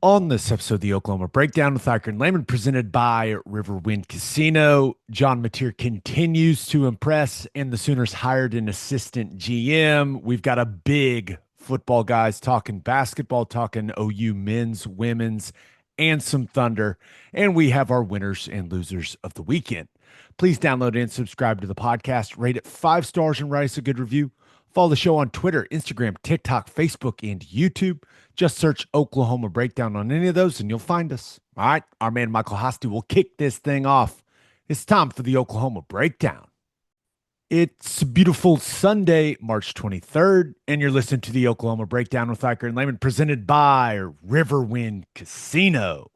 On this episode of the Oklahoma Breakdown with Ikard and Lehman, presented by Riverwind Casino, John Mateer continues to impress, and the Sooners hired an assistant GM. We've got a big football guys talking basketball, talking OU men's, women's, and some Thunder. And we have our winners and losers of the weekend. Please download and subscribe to the podcast. Rate it 5 stars and write us a good review. Follow the show on Twitter, Instagram, TikTok, Facebook, and YouTube. Just search Oklahoma Breakdown on any of those and you'll find us. All right, our man Michael Hosty will kick this thing off. It's time for the Oklahoma Breakdown. It's a beautiful Sunday, March 23rd, and you're listening to the Oklahoma Breakdown with Ikard and Lehman, presented by Riverwind Casino.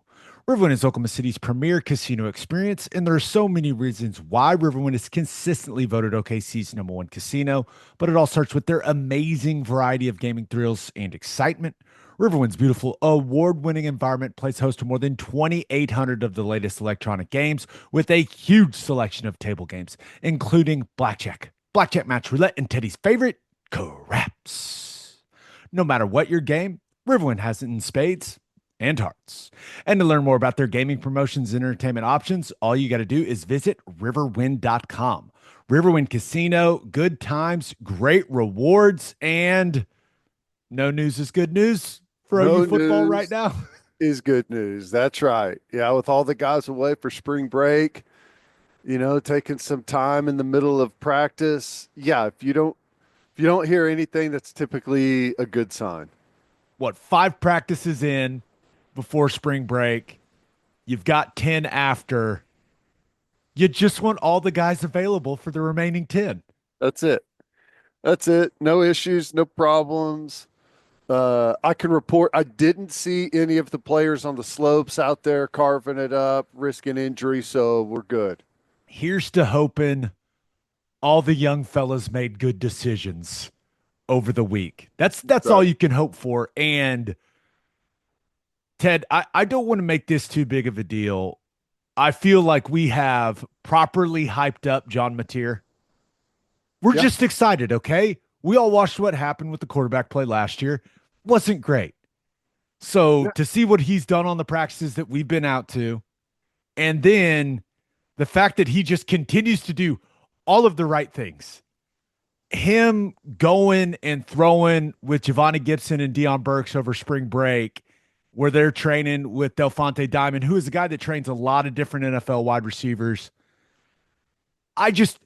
Riverwind is Oklahoma City's premier casino experience, and there are so many reasons why Riverwind is consistently voted OKC's #1 casino, but it all starts with their amazing variety of gaming thrills and excitement. Riverwind's beautiful, award-winning environment plays host to more than 2,800 of the latest electronic games with a huge selection of table games, including blackjack, match roulette, and Teddy's favorite, craps. No matter what your game, Riverwind has it in spades and hearts. And to learn more about their gaming promotions and entertainment options, all you got to do is visit riverwind.com. Riverwind Casino, good times, great rewards, and no news is good news for No OU football news right now. is good news. That's right. Yeah, with all the guys away for spring break, taking some time in the middle of practice. Yeah, if you don't hear anything, that's typically a good sign. What, 5 practices in before spring break? You've got 10 after. You just want all the guys available for the remaining 10. That's it. That's it. No issues, no problems. I can report I didn't see any of the players on the slopes out there carving it up, risking injury, so we're good. Here's to hoping all the young fellas made good decisions over the week. That's all Right. you can hope for. And Ted, I don't want to make this too big of a deal. I feel like we have properly hyped up John Mateer. We're Yeah. just excited, okay? We all watched what happened with the quarterback play last year. Wasn't great. So Yeah. to see what he's done on the practices that we've been out to, and then the fact that he just continues to do all of the right things. Him going and throwing with Javonnie Gibson and Deion Burks over spring break, where they're training with Delphonte Diamond, who is a guy that trains a lot of different NFL wide receivers. I just,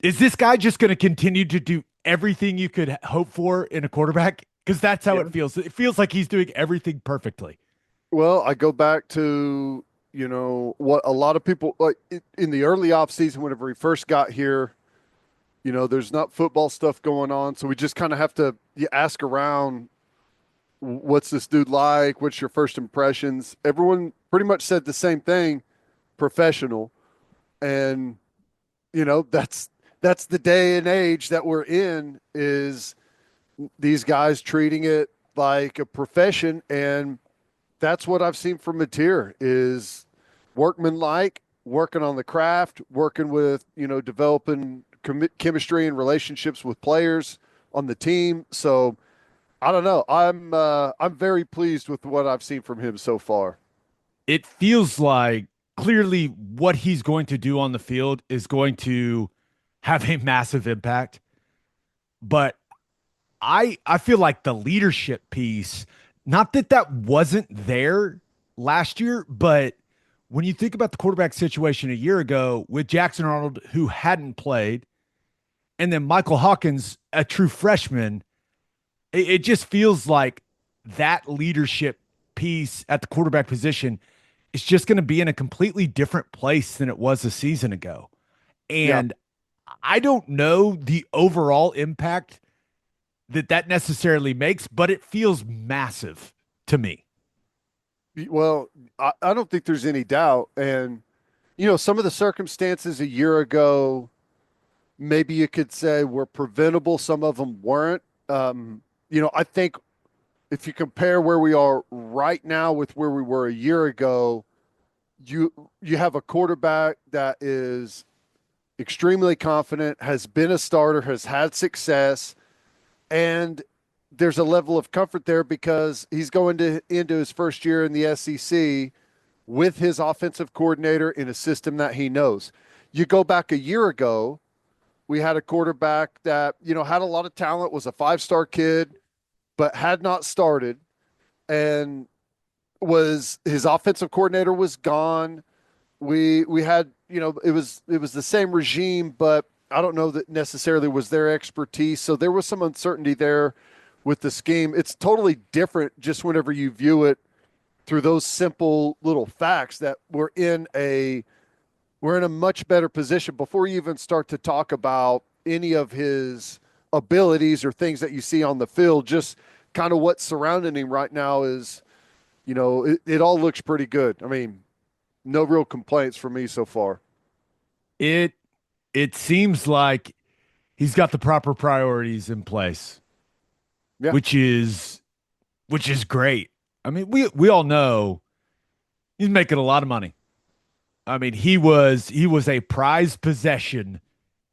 is this guy just going to continue to do everything you could hope for in a quarterback? Because that's how Yeah. it feels. It feels like he's doing everything perfectly. Well, I go back to, what a lot of people like in the early off season whenever he first got here, there's not football stuff going on, so we just kind of have to ask around, what's this dude like? What's your first impressions? Everyone pretty much said the same thing, professional. And that's the day and age that we're in, is these guys treating it like a profession. And that's what I've seen from Mateer, is workmanlike, working on the craft, working with, developing chemistry and relationships with players on the team. So I don't know. I'm very pleased with what I've seen from him so far. It feels like clearly what he's going to do on the field is going to have a massive impact. But I feel like the leadership piece, not that that wasn't there last year, but when you think about the quarterback situation a year ago with Jackson Arnold, who hadn't played, and then Michael Hawkins, a true freshman, it just feels like that leadership piece at the quarterback position is just going to be in a completely different place than it was a season ago. Yeah. And I don't know the overall impact that that necessarily makes, but it feels massive to me. Well, I don't think there's any doubt. And, some of the circumstances a year ago, maybe you could say were preventable. Some of them weren't. I think if you compare where we are right now with where we were a year ago, you have a quarterback that is extremely confident, has been a starter, has had success, and there's a level of comfort there because he's going into his first year in the SEC with his offensive coordinator in a system that he knows. You go back a year ago, we had a quarterback that, had a lot of talent, was a five-star kid, but had not started, and was his offensive coordinator was gone. We had, it was the same regime, but I don't know that necessarily was their expertise. So there was some uncertainty there with the scheme. It's totally different just whenever you view it through those simple little facts that we're in a much better position before you even start to talk about any of his abilities or things that you see on the field. Just kind of what's surrounding him right now is, it all looks pretty good. I mean, no real complaints from me so far. It seems like he's got the proper priorities in place, Yeah. which is great. I mean, we all know he's making a lot of money. I mean, he was a prized possession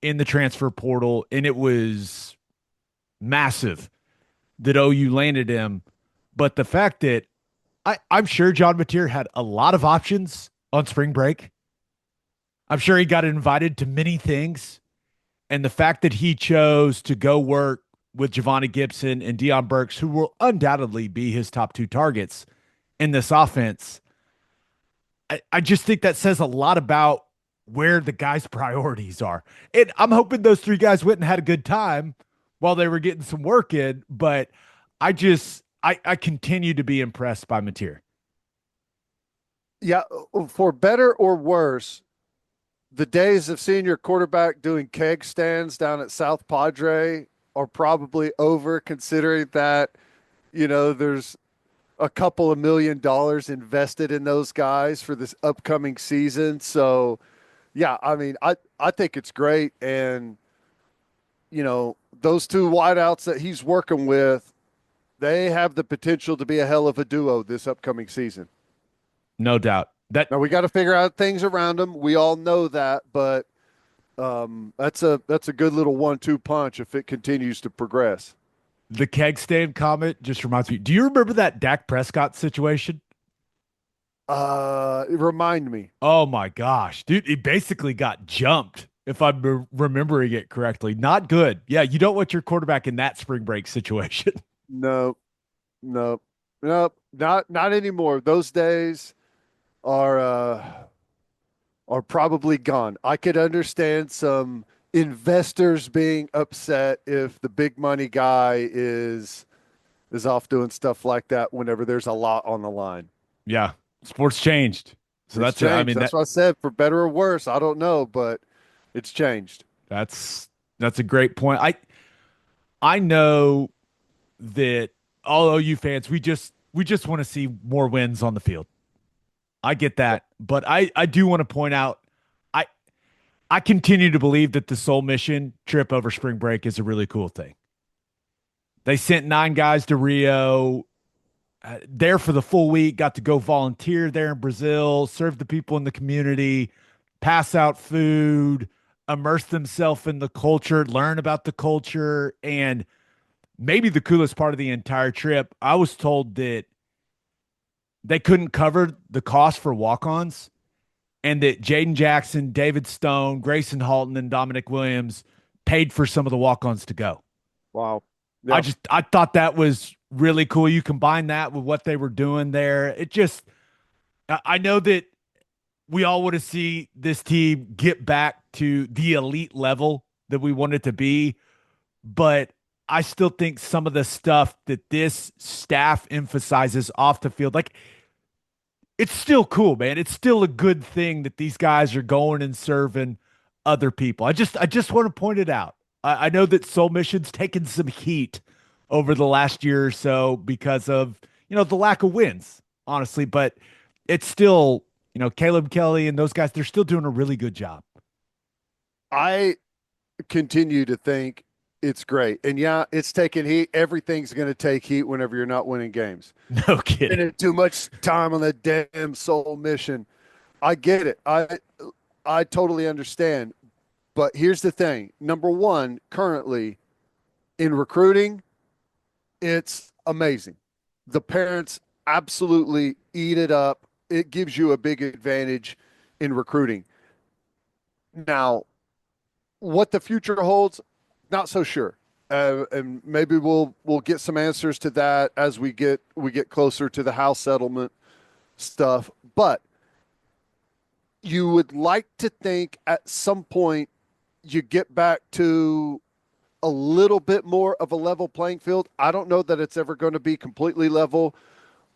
in the transfer portal, and it was massive that OU landed him. But the fact that I'm sure John Mateer had a lot of options on spring break. I'm sure he got invited to many things. And the fact that he chose to go work with Javonnie Gibson and Deion Burks, who will undoubtedly be his top two targets in this offense, I just think that says a lot about where the guys' priorities are. And I'm hoping those three guys went and had a good time while they were getting some work in. But I continue to be impressed by Mateer. Yeah, for better or worse, the days of seeing your quarterback doing keg stands down at South Padre are probably over, considering that, there's a couple of $1 million invested in those guys for this upcoming season. So, yeah, I mean, I think it's great. And, those two wideouts that he's working with, they have the potential to be a hell of a duo this upcoming season. No doubt. Now we got to figure out things around them. We all know that, but that's a good little 1-2 punch if it continues to progress. The keg stand comment just reminds me. Do you remember that Dak Prescott situation? Remind me. Oh my gosh, dude! He basically got jumped. If I'm remembering it correctly, not good. Yeah, you don't want your quarterback in that spring break situation. No, no, no, not anymore. Those days are probably gone. I could understand some investors being upset if the big money guy is off doing stuff like that whenever there's a lot on the line. Yeah, sports changed. So It's that's I changed. mean That's what I said. For better or worse, I don't know, but it's changed. that's a great point. I know that all OU fans, we just want to see more wins on the field. I get that, but I do want to point out I continue to believe that the Soul Mission trip over spring break is a really cool thing. They sent 9 guys to Rio, there for the full week, got to go volunteer there in Brazil, serve the people in the community, pass out food, immerse themselves in the culture, learn about the culture, and maybe the coolest part of the entire trip, I was told that they couldn't cover the cost for walk-ons, and that Jaden Jackson, David Stone, Grayson Halton, and Dominic Williams paid for some of the walk-ons to go. Wow. Yep. I thought that was really cool. You combine that with what they were doing there. I know that we all want to see this team get back to the elite level that we want it to be, but I still think some of the stuff that this staff emphasizes off the field, like, it's still cool, man. It's still a good thing that these guys are going and serving other people. I just want to point it out. I know that Soul Mission's taken some heat over the last year or so because of, the lack of wins, honestly, but it's still, Caleb Kelly and those guys, they're still doing a really good job. I continue to think it's great. And yeah, it's taking heat. Everything's going to take heat whenever you're not winning games. No kidding. Spending too much time on that damn Soul Mission. I get it. I totally understand. But here's the thing. Number one, currently in recruiting, It's amazing. The parents absolutely eat it up. It gives you a big advantage in recruiting. Now, what the future holds, not so sure. And maybe we'll get some answers to that as we get closer to the house settlement stuff. But you would like to think at some point you get back to a little bit more of a level playing field. I don't know that it's ever going to be completely level,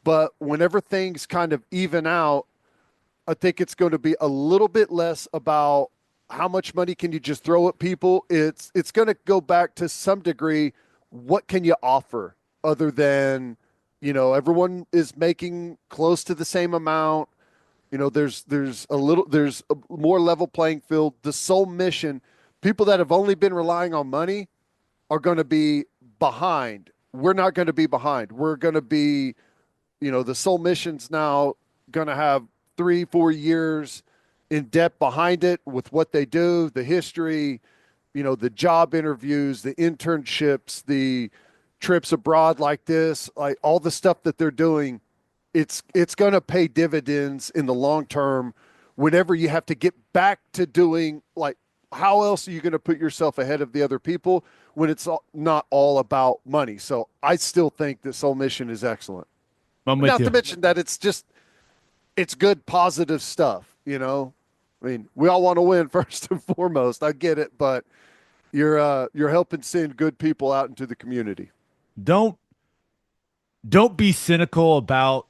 but whenever things kind of even out, I think it's going to be a little bit less about how much money can you just throw at people. It's going to go back to some degree, what can you offer other than, everyone is making close to the same amount. There's a more level playing field. The sole mission, people that have only been relying on money are going to be behind. We're not going to be behind. We're going to be, the sole mission's now going to have 3-4 years in depth behind it with what they do, the history, the job interviews, the internships, the trips abroad like this, like all the stuff that they're doing. It's going to pay dividends in the long term whenever you have to get back to doing, like, how else are you going to put yourself ahead of the other people when it's not all about money? So I still think this whole mission is excellent. I'm with Not to you. mention that it's good, positive stuff. I mean, we all want to win first and foremost. I get it, but you're helping send good people out into the community. Don't don't be cynical about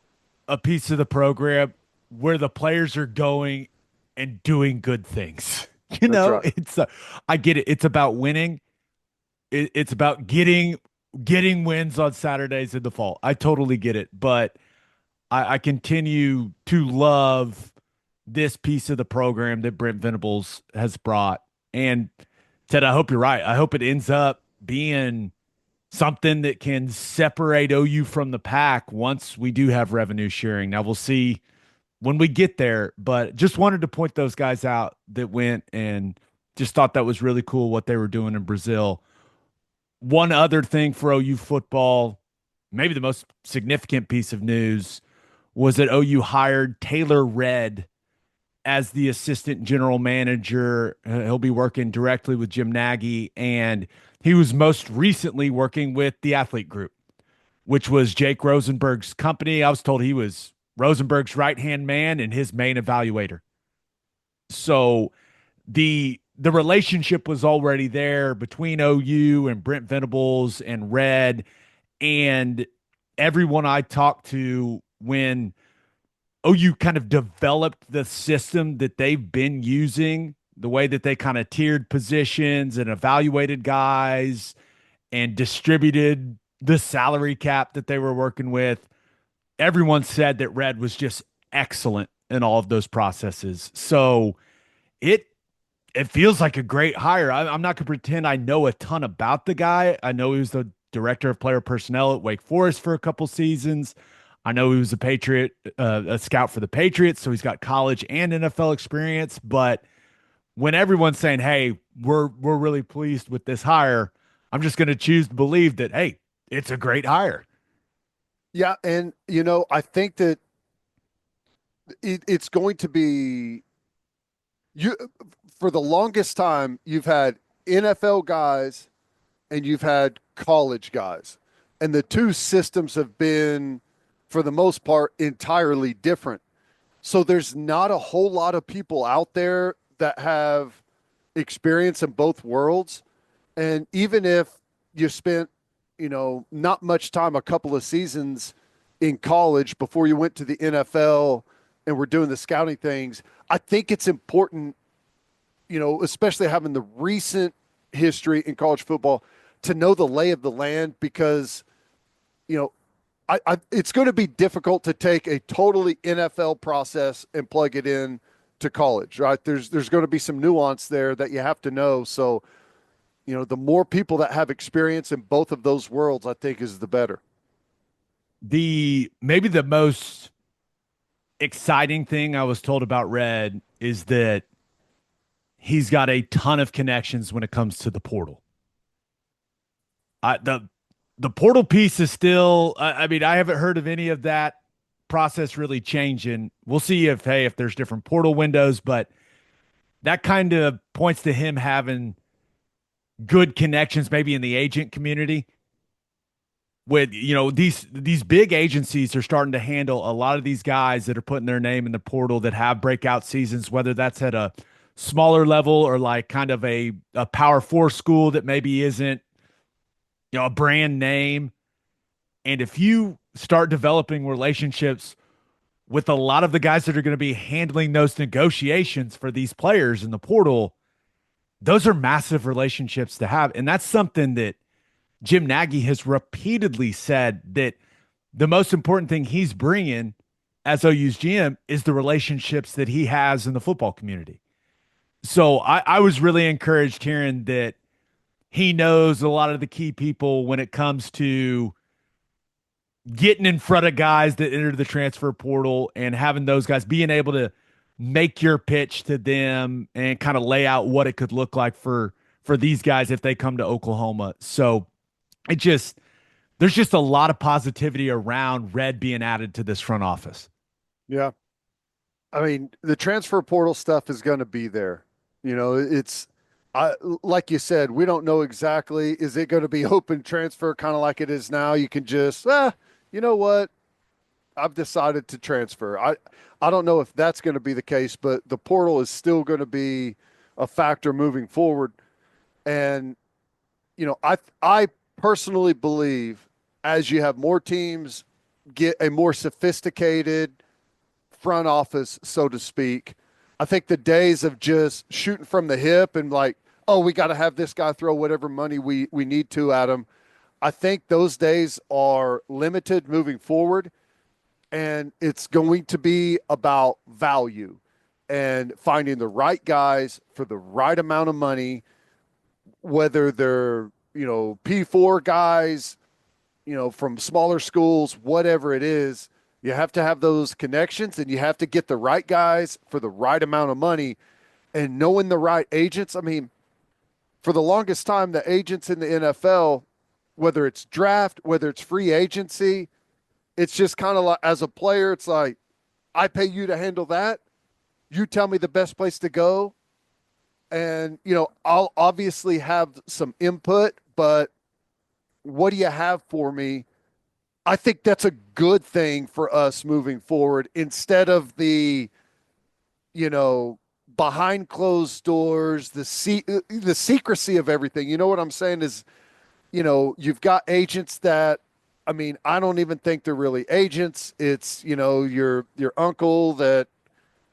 a piece of the program where the players are going and doing good things. You That's know, right. I get it. It's about winning. It's about getting wins on Saturdays in the fall. I totally get it, but I continue to love this piece of the program that Brent Venables has brought. And Ted, I hope you're right. I hope it ends up being something that can separate OU from the pack once we do have revenue sharing. Now we'll see when we get there, but just wanted to point those guys out that went and just thought that was really cool what they were doing in Brazil. One other thing for OU football, maybe the most significant piece of news was that OU hired Taylor Redd as the assistant general manager. He'll be working directly with Jim Nagy, and he was most recently working with the Athlete Group, which was Jake Rosenberg's company. I was told he was Rosenberg's right-hand man and his main evaluator. So the relationship was already there between OU and Brent Venables and Red, and everyone I talked to when OU kind of developed the system that they've been using, the way that they kind of tiered positions and evaluated guys and distributed the salary cap that they were working with. Everyone said that Red was just excellent in all of those processes. So it it feels like a great hire. I'm not going to pretend I know a ton about the guy. I know he was the director of player personnel at Wake Forest for a couple seasons. I know he was a Patriot, a scout for the Patriots, so he's got college and NFL experience. But when everyone's saying, "Hey, we're really pleased with this hire," I'm just going to choose to believe that, hey, it's a great hire. Yeah, and I think that it's going to be you for the longest time. You've had NFL guys and you've had college guys, and the two systems have been, for the most part, entirely different. So there's not a whole lot of people out there that have experience in both worlds. And even if you spent, not much time, a couple of seasons in college before you went to the NFL and were doing the scouting things, I think it's important, especially having the recent history in college football, to know the lay of the land because, you know, it's going to be difficult to take a totally NFL process and plug it in to college, right? There's going to be some nuance there that you have to know. So, the more people that have experience in both of those worlds, I think is the better. The maybe the most exciting thing I was told about Red is that he's got a ton of connections when it comes to the portal. The the portal piece is still, I mean, I haven't heard of any of that process really changing. We'll see if there's different portal windows, but that kind of points to him having good connections maybe in the agent community with, these big agencies are starting to handle a lot of these guys that are putting their name in the portal that have breakout seasons, whether that's at a smaller level or like kind of a power four school that maybe isn't, a brand name. And if you start developing relationships with a lot of the guys that are going to be handling those negotiations for these players in the portal, those are massive relationships to have. And that's something that Jim Nagy has repeatedly said, that the most important thing he's bringing as OU's GM is the relationships that he has in the football community. So I was really encouraged hearing that he knows a lot of the key people when it comes to getting in front of guys that enter the transfer portal and having those guys being able to make your pitch to them and kind of lay out what it could look like for these guys if they come to Oklahoma. So there's just a lot of positivity around Red being added to this front office. Yeah. I mean, the transfer portal stuff is going to be there. Like you said, we don't know exactly, is it going to be open transfer kind of like it is now? You can just, you know what? I've decided to transfer. I don't know if that's going to be the case, but the portal is still going to be a factor moving forward. And, I personally believe as you have more teams get a more sophisticated front office, so to speak, I think the days of just shooting from the hip and like, oh, we got to have this guy throw whatever money we need to at him. I think those days are limited moving forward, and it's going to be about value and finding the right guys for the right amount of money, whether they're, P4 guys, from smaller schools, whatever it is. You have to have those connections, and you have to get the right guys for the right amount of money, and knowing the right agents. I mean, for the longest time, the agents in the NFL, whether it's draft, whether it's free agency, it's just kind of like, as a player, it's like, I pay you to handle that. You tell me the best place to go. And, I'll obviously have some input, but what do you have for me? I think that's a good thing for us moving forward instead of the, behind closed doors, the secrecy of everything. You know what I'm saying is, you've got agents that, I mean, I don't even think they're really agents. It's, your uncle that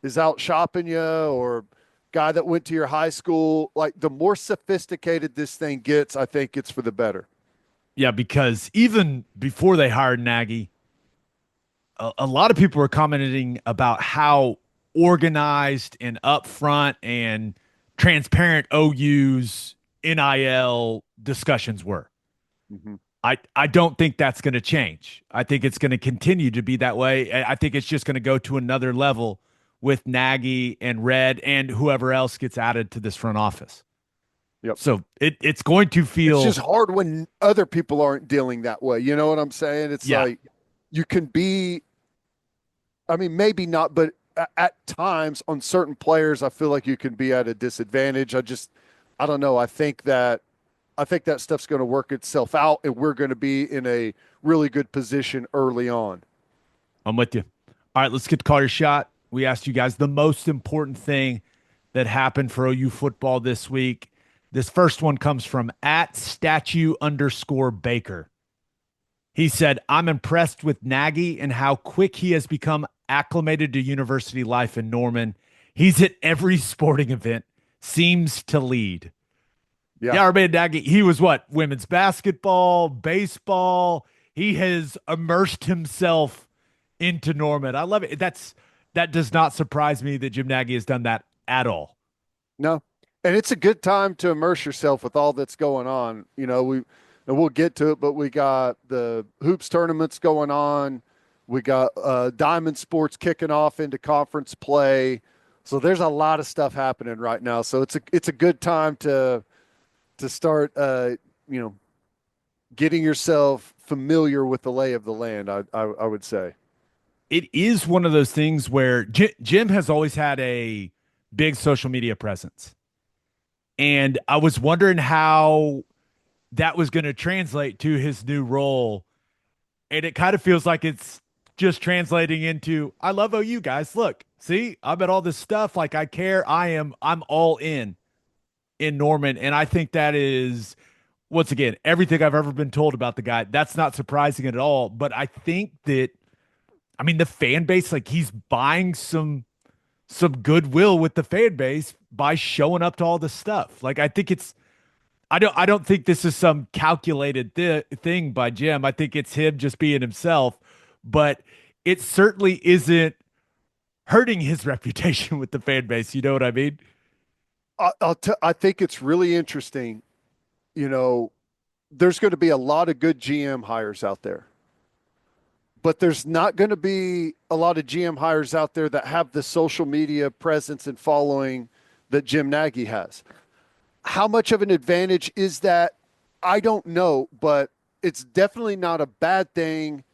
is out shopping you, or guy that went to your high school. Like, the more sophisticated this thing gets, I think it's for the better. Yeah, because even before they hired Nagy, a lot of people were commenting about how organized and upfront and transparent OU's NIL discussions were. Mm-hmm. I don't think that's going to change. I think it's going to continue to be that way. I think it's just going to go to another level with Nagy and Red and whoever else gets added to this front office. Yep. So it's going to feel. It's just hard when other people aren't dealing that way. You know what I'm saying? It's like you can be, I mean, maybe not, but at times on certain players, I feel like you can be at a disadvantage. I don't know. I think that stuff's going to work itself out, and we're going to be in a really good position early on. I'm with you. All right, let's get to call your shot. We asked you guys the most important thing that happened for OU football this week. This first one comes from @statue_Baker. He said, I'm impressed with Nagy and how quick he has become acclimated to university life in Norman. He's at every sporting event, seems to lead. Yeah, I mean, Nagy, he was what? Women's basketball, baseball. He has immersed himself into Norman. I love it. That does not surprise me that Jim Nagy has done that at all. No. And it's a good time to immerse yourself with all that's going on. We'll get to it, but we got the hoops tournaments going on. We got Diamond Sports kicking off into conference play. So there's a lot of stuff happening right now. So it's a good time to start getting yourself familiar with the lay of the land. I would say. It is one of those things where Jim has always had a big social media presence. And I was wondering how that was going to translate to his new role. And it kind of feels like it's just translating into, I love OU guys. Look, see, I'm at all this stuff. Like I care. I'm all in Norman. And I think that is, once again, everything I've ever been told about the guy. That's not surprising at all. But I think that, I mean, the fan base, like he's buying some goodwill with the fan base by showing up to all this stuff. Like I think it's, I don't think this is some calculated thing by Jim. I think it's him just being himself, but it certainly isn't hurting his reputation with the fan base. You know what I mean? I think it's really interesting. You know, there's going to be a lot of good GM hires out there, but there's not going to be a lot of GM hires out there that have the social media presence and following that Jim Nagy has. How much of an advantage is that? I don't know, but it's definitely not a bad thing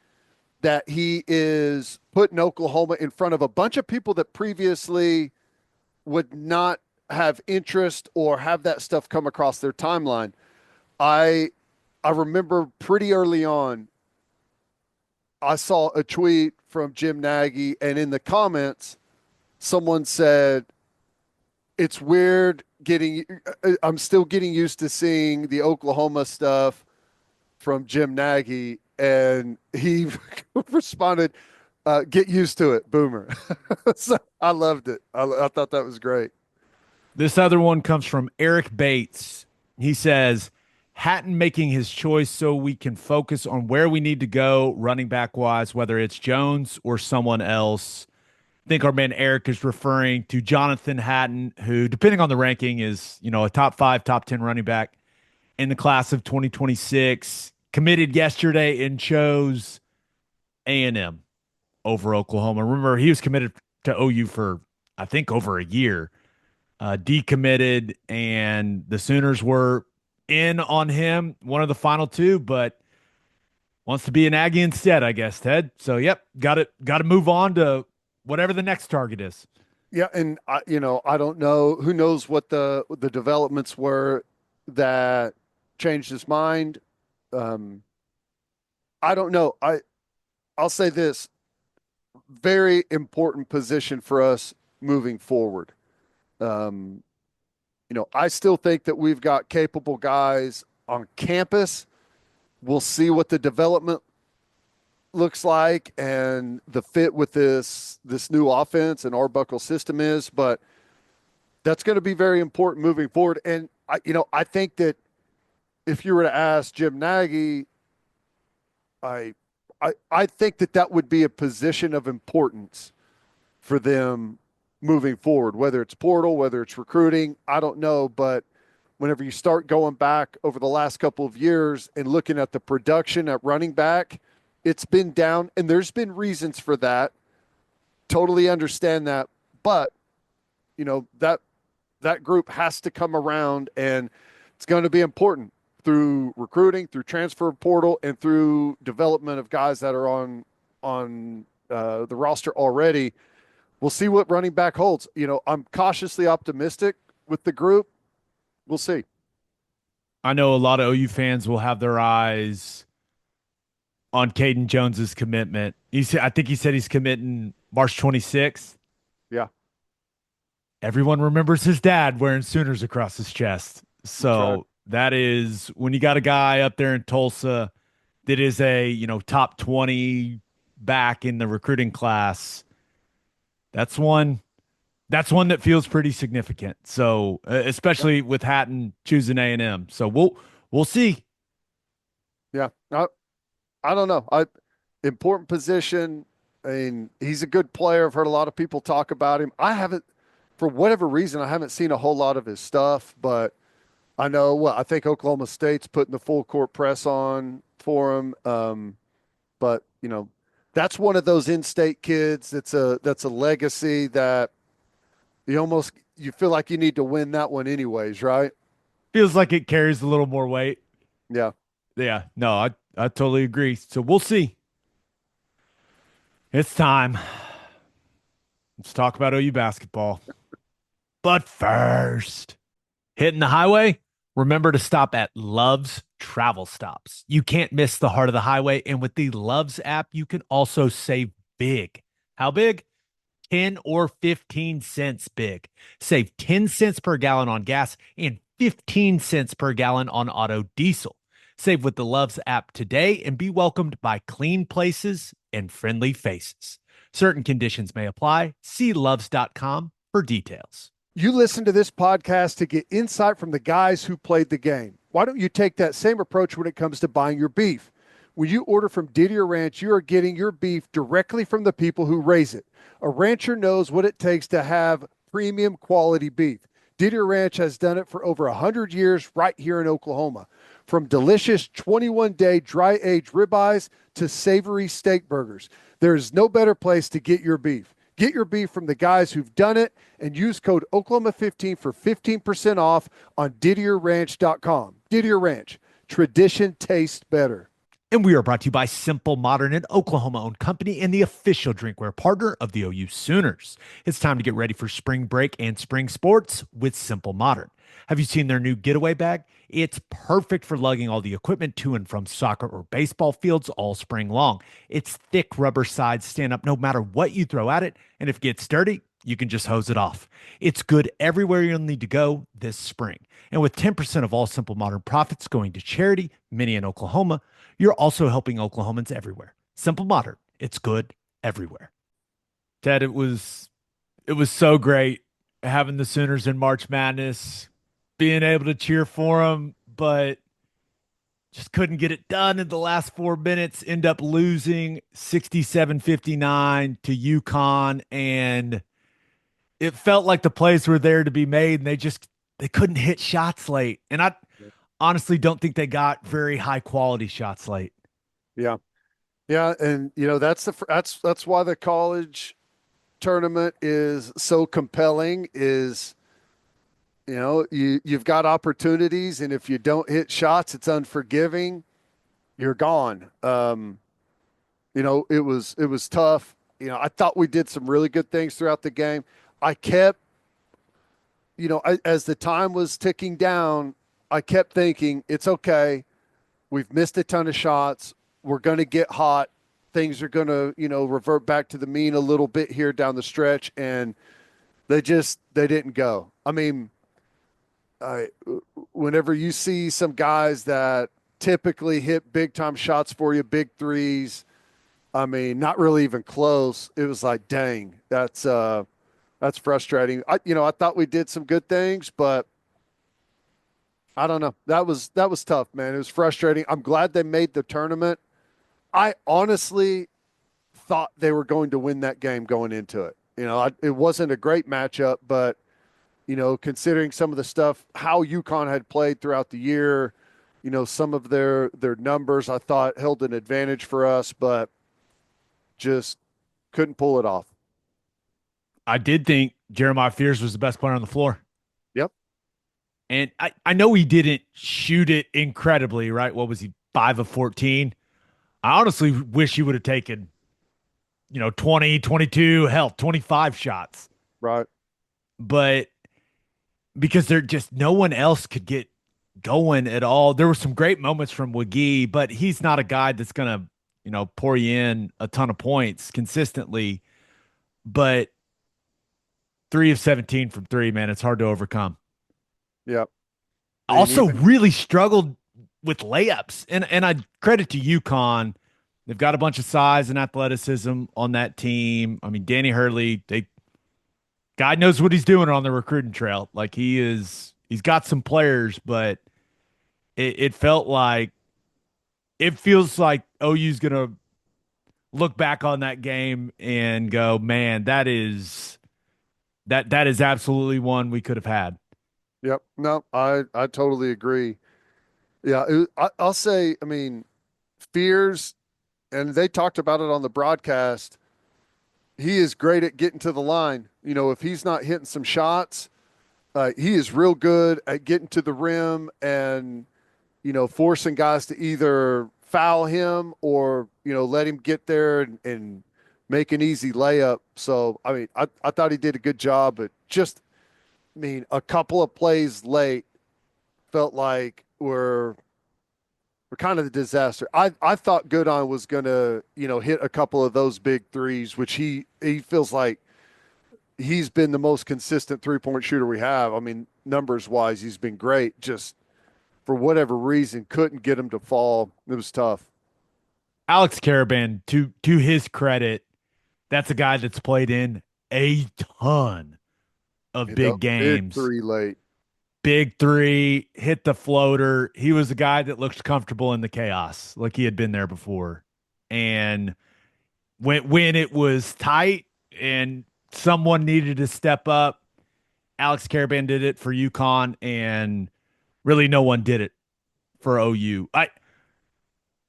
that he is putting Oklahoma in front of a bunch of people that previously would not have interest or have that stuff come across their timeline. I remember pretty early on, I saw a tweet from Jim Nagy, and in the comments, someone said, it's weird I'm still getting used to seeing the Oklahoma stuff from Jim Nagy. And he responded, get used to it, Boomer. So I loved it. I thought that was great. This other one comes from Eric Bates. He says, Hatton making his choice so we can focus on where we need to go running back wise, whether it's Jones or someone else. I think our man Eric is referring to Jonathan Hatton, who, depending on the ranking, is, a top 5, top 10 running back in the class of 2026. Committed yesterday and chose A&M over Oklahoma. Remember, he was committed to OU for, I think, over a year. Decommitted, and the Sooners were in on him, one of the final two, but wants to be an Aggie instead, I guess, Ted. So, yep, got to move on to whatever the next target is. Yeah, and I don't know. Who knows what the developments were that changed his mind. I don't know. I'll say this: very important position for us moving forward. I still think that we've got capable guys on campus. We'll see what the development looks like and the fit with this new offense and Arbuckle system is, but that's going to be very important moving forward. And I think that if you were to ask Jim Nagy, I think that would be a position of importance for them moving forward, whether it's portal, whether it's recruiting, I don't know. But whenever you start going back over the last couple of years and looking at the production at running back, it's been down, and there's been reasons for that. Totally understand that. But, that group has to come around, and it's going to be important through recruiting, through transfer portal, and through development of guys that are on the roster already. We'll see what running back holds. I'm cautiously optimistic with the group. We'll see. I know a lot of OU fans will have their eyes on Caden Jones's commitment. I think he said he's committing March 26th. Yeah. Everyone remembers his dad wearing Sooners across his chest. So that is when you got a guy up there in Tulsa that is a, top 20 back in the recruiting class. That's one that feels pretty significant. So, especially with Hatton choosing A&M. So we'll see. Yeah. I don't know. Important position. I mean, he's a good player. I've heard a lot of people talk about him. I haven't, for whatever reason, I haven't seen a whole lot of his stuff, but I know, I think Oklahoma State's putting the full court press on for him. But that's one of those in-state kids. That's a legacy that you feel like you need to win that one anyways, right? Feels like it carries a little more weight. Yeah. Yeah, no, I totally agree. So we'll see. It's time. Let's talk about OU basketball. But first, hitting the highway, remember to stop at Love's Travel Stops. You can't miss the heart of the highway. And with the Love's app, you can also save big. How big? 10 or 15 cents big. Save 10 cents per gallon on gas and 15 cents per gallon on auto diesel. Save with the Love's app today and be welcomed by clean places and friendly faces. Certain conditions may apply. See loves.com for details. You listen to this podcast to get insight from the guys who played the game. Why don't you take that same approach when it comes to buying your beef? When you order from Didier Ranch, you are getting your beef directly from the people who raise it. A rancher knows what it takes to have premium quality beef. Didier Ranch has done it for over 100 years right here in Oklahoma. From delicious 21-day dry-aged ribeyes to savory steak burgers, there is no better place to get your beef. Get your beef from the guys who've done it and use code Oklahoma15 for 15% off on DidierRanch.com. Didier Ranch, tradition tastes better. And we are brought to you by Simple Modern, an Oklahoma-owned company and the official drinkware partner of the OU Sooners. It's time to get ready for spring break and spring sports with Simple Modern. Have you seen their new getaway bag? It's perfect for lugging all the equipment to and from soccer or baseball fields all spring long. Its thick rubber sides stand up no matter what you throw at it, and if it gets dirty, you can just hose it off. It's good everywhere you'll need to go this spring. And with 10% of all Simple Modern profits going to charity, many in Oklahoma, you're also helping Oklahomans everywhere. Simple Modern, it's good everywhere. Ted, it was so great having the Sooners in March Madness, being able to cheer for them, but just couldn't get it done in the last 4 minutes. End up losing 67-59 to UConn, and it felt like the plays were there to be made, and they couldn't hit shots late. And I honestly don't think they got very high quality shots late. Yeah. Yeah, and that's why the college tournament is so compelling is you've got opportunities, and if you don't hit shots, it's unforgiving. You're gone. It was tough. I thought we did some really good things throughout the game. I kept, as the time was ticking down, I kept thinking, it's okay. We've missed a ton of shots. We're going to get hot. Things are going to, revert back to the mean a little bit here down the stretch. And they didn't go. I mean, whenever you see some guys that typically hit big time shots for you, big threes, I mean, not really even close. It was like, dang, that's frustrating. I thought we did some good things, but I don't know. That was tough, man. It was frustrating. I'm glad they made the tournament. I honestly thought they were going to win that game going into it. It wasn't a great matchup, but considering some of the stuff, how UConn had played throughout the year, some of their numbers, I thought held an advantage for us, but just couldn't pull it off. I did think Jeremiah Fears was the best player on the floor. Yep. And I know he didn't shoot it incredibly, right? What was he, 5 of 14? I honestly wish he would have taken, 20, 22, hell, 25 shots. Right. But because no one else could get going at all. There were some great moments from Wiggy, but he's not a guy that's going to, pour you in a ton of points consistently. But 3 of 17 from 3, man, it's hard to overcome. Yep. Also really struggled with layups. And I credit to UConn. They've got a bunch of size and athleticism on that team. I mean, Danny Hurley, God knows what he's doing on the recruiting trail. Like he's got some players, but it feels like OU's going to look back on that game and go, man, that is absolutely one we could have had. Yep. No, I totally agree. Yeah. I'll say, I mean, Fears, and they talked about it on the broadcast. He is great at getting to the line. If he's not hitting some shots, he is real good at getting to the rim and forcing guys to either foul him or, let him get there and make an easy layup. So, I mean, I thought he did a good job, but just, I mean, a couple of plays late felt like were kind of the disaster. I thought Goodon was going to, hit a couple of those big threes, which he feels like he's been the most consistent 3-point shooter we have. I mean, numbers wise, he's been great. Just for whatever reason, couldn't get him to fall. It was tough. Alex Caravan, to his credit, that's a guy that's played in a ton of Hit a big big games. three late. Big three, hit the floater. He was a guy that looked comfortable in the chaos, like he had been there before. And when it was tight and someone needed to step up, Alex Caravan did it for UConn, and really no one did it for OU.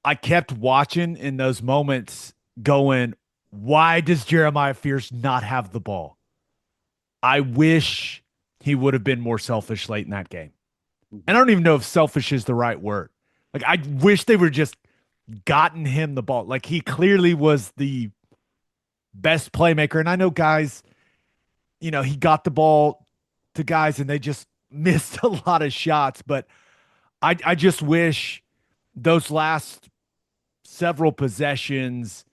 I kept watching in those moments going, why does Jeremiah Fierce not have the ball? I wish he would have been more selfish late in that game. And I don't even know if selfish is the right word. Like, I wish they were just gotten him the ball. Like, he clearly was the best playmaker. And I know guys, he got the ball to guys and they just missed a lot of shots. But I just wish those last several possessions,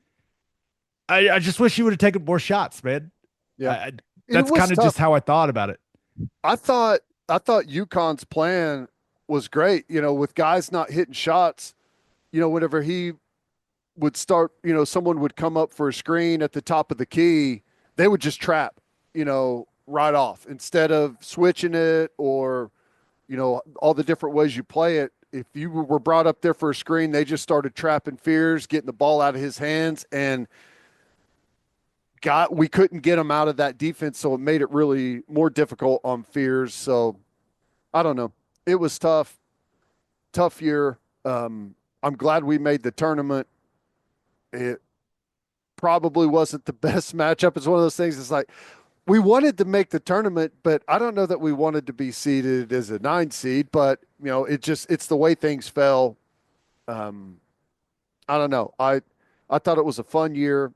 I just wish he would have taken more shots, man. Yeah. That's kind of just how I thought about it. I thought UConn's plan was great, with guys not hitting shots, whenever he would start, someone would come up for a screen at the top of the key, they would just trap, right off instead of switching it or, all the different ways you play it. If you were brought up there for a screen, they just started trapping Fears, getting the ball out of his hands, and we couldn't get him out of that defense, so it made it really more difficult on Fears. So I don't know. It was tough year. I'm glad we made the tournament. It probably wasn't the best matchup. It's one of those things. It's like we wanted to make the tournament, but I don't know that we wanted to be seeded as a 9 seed. But it's the way things fell. I don't know. I thought it was a fun year.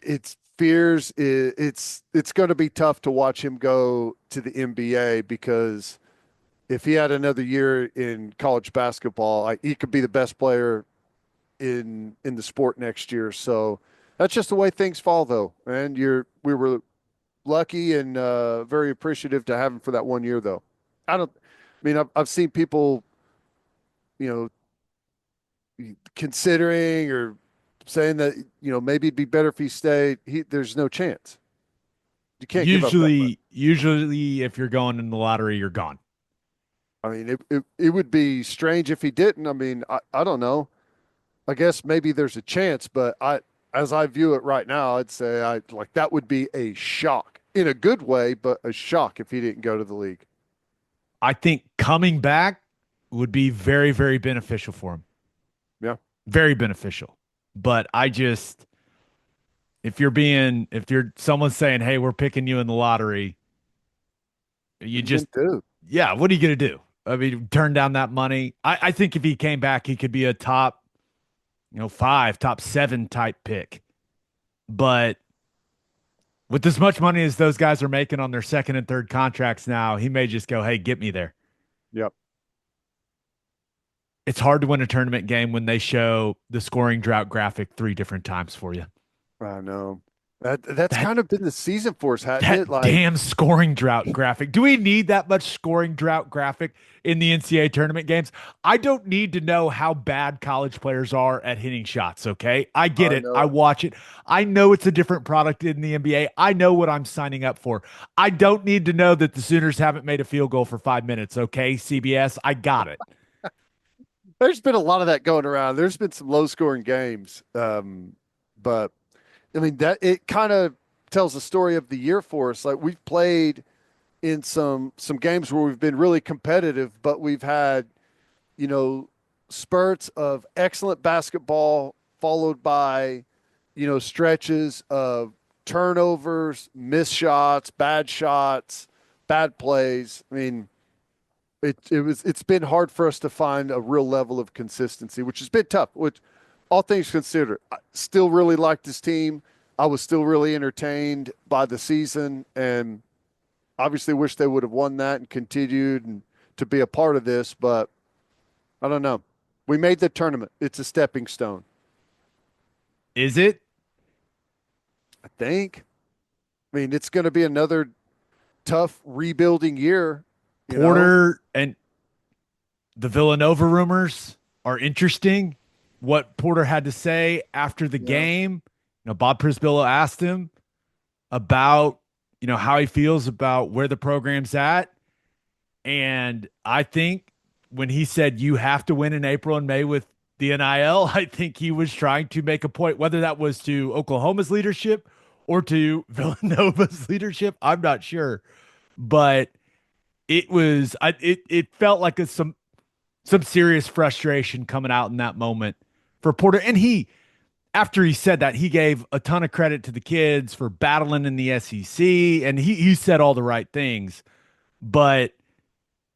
It's Fears. It's going to be tough to watch him go to the NBA because if he had another year in college basketball, he could be the best player in the sport next year. So that's just the way things fall, though. And we were lucky and very appreciative to have him for that 1 year, though. I've seen people, considering or saying that maybe it'd be better if he stayed. There's no chance. You can't give up that much. Usually, if you're going in the lottery, you're gone. I mean, it would be strange if he didn't. I mean, I don't know. I guess maybe there's a chance, but as I view it right now, I'd say that would be a shock in a good way, but a shock if he didn't go to the league. I think coming back would be very, very beneficial for him. Yeah. Very beneficial. But if you're someone saying, hey, we're picking you in the lottery, you just, yeah, what are you going to do? I mean, turn down that money. I think if he came back, he could be a top, 5, top 7 type pick. But with as much money as those guys are making on their second and third contracts now, he may just go, hey, get me there. Yep. It's hard to win a tournament game when they show the scoring drought graphic 3 different times for you. I know. That's kind of been the season for us, hasn't it? That damn scoring drought graphic. Do we need that much scoring drought graphic in the NCAA tournament games? I don't need to know how bad college players are at hitting shots, okay? I get it. I watch it. I know it's a different product in the NBA. I know what I'm signing up for. I don't need to know that the Sooners haven't made a field goal for 5 minutes, okay, CBS? I got it. There's been a lot of that going around. There's been some low-scoring games, but I mean that it kind of tells the story of the year for us. Like we've played in some games where we've been really competitive, but we've had, spurts of excellent basketball followed by, stretches of turnovers, missed shots, bad plays. I mean, it's been hard for us to find a real level of consistency, which has been tough. Which, all things considered, I still really liked his team. I was still really entertained by the season, and obviously wish they would have won that and continued and to be a part of this. But I don't know. We made the tournament. It's a stepping stone, Is it? I think. I mean, it's going to be another tough rebuilding year. You know, Porter and the Villanova rumors are interesting. What Porter had to say after the yeah. game, Bob Prisbilla asked him about, how he feels about where the program's at. And I think when he said you have to win in April and May with the NIL, I think he was trying to make a point, whether that was to Oklahoma's leadership or to Villanova's leadership. I'm not sure, but it felt like some serious frustration coming out in that moment for Porter. And after he said that, he gave a ton of credit to the kids for battling in the SEC, and he said all the right things. But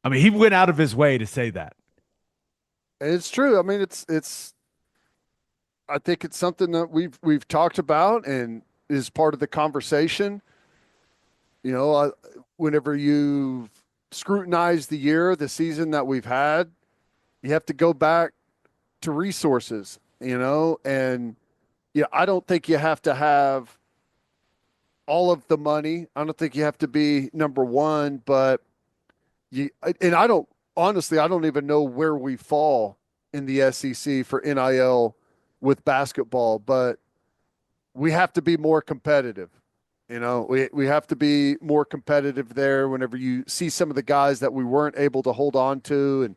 I mean, he went out of his way to say that. It's true. I mean, I think it's something that we've talked about and is part of the conversation. Whenever you scrutinize the year, the season that we've had, you have to go back to resources, and yeah, I don't think you have to have all of the money. I don't think you have to be number one, but and I don't honestly, I don't even know where we fall in the SEC for NIL with basketball, but we have to be more competitive. We have to be more competitive there whenever you see some of the guys that we weren't able to hold on to. And,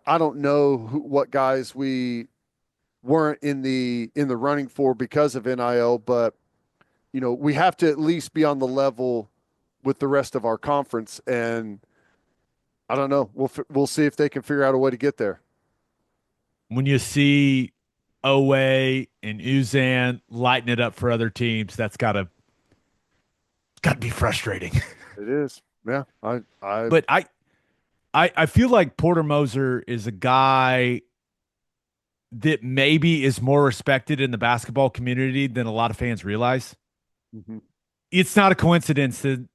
I don't know what guys we weren't in the running for because of NIL, but, we have to at least be on the level with the rest of our conference. And I don't know. We'll see if they can figure out a way to get there. When you see Owe and Uzan lighting it up for other teams, that's gotta be frustrating. It is. Yeah. But I feel like Porter Moser is a guy that maybe is more respected in the basketball community than a lot of fans realize. Mhm. It's not a coincidence that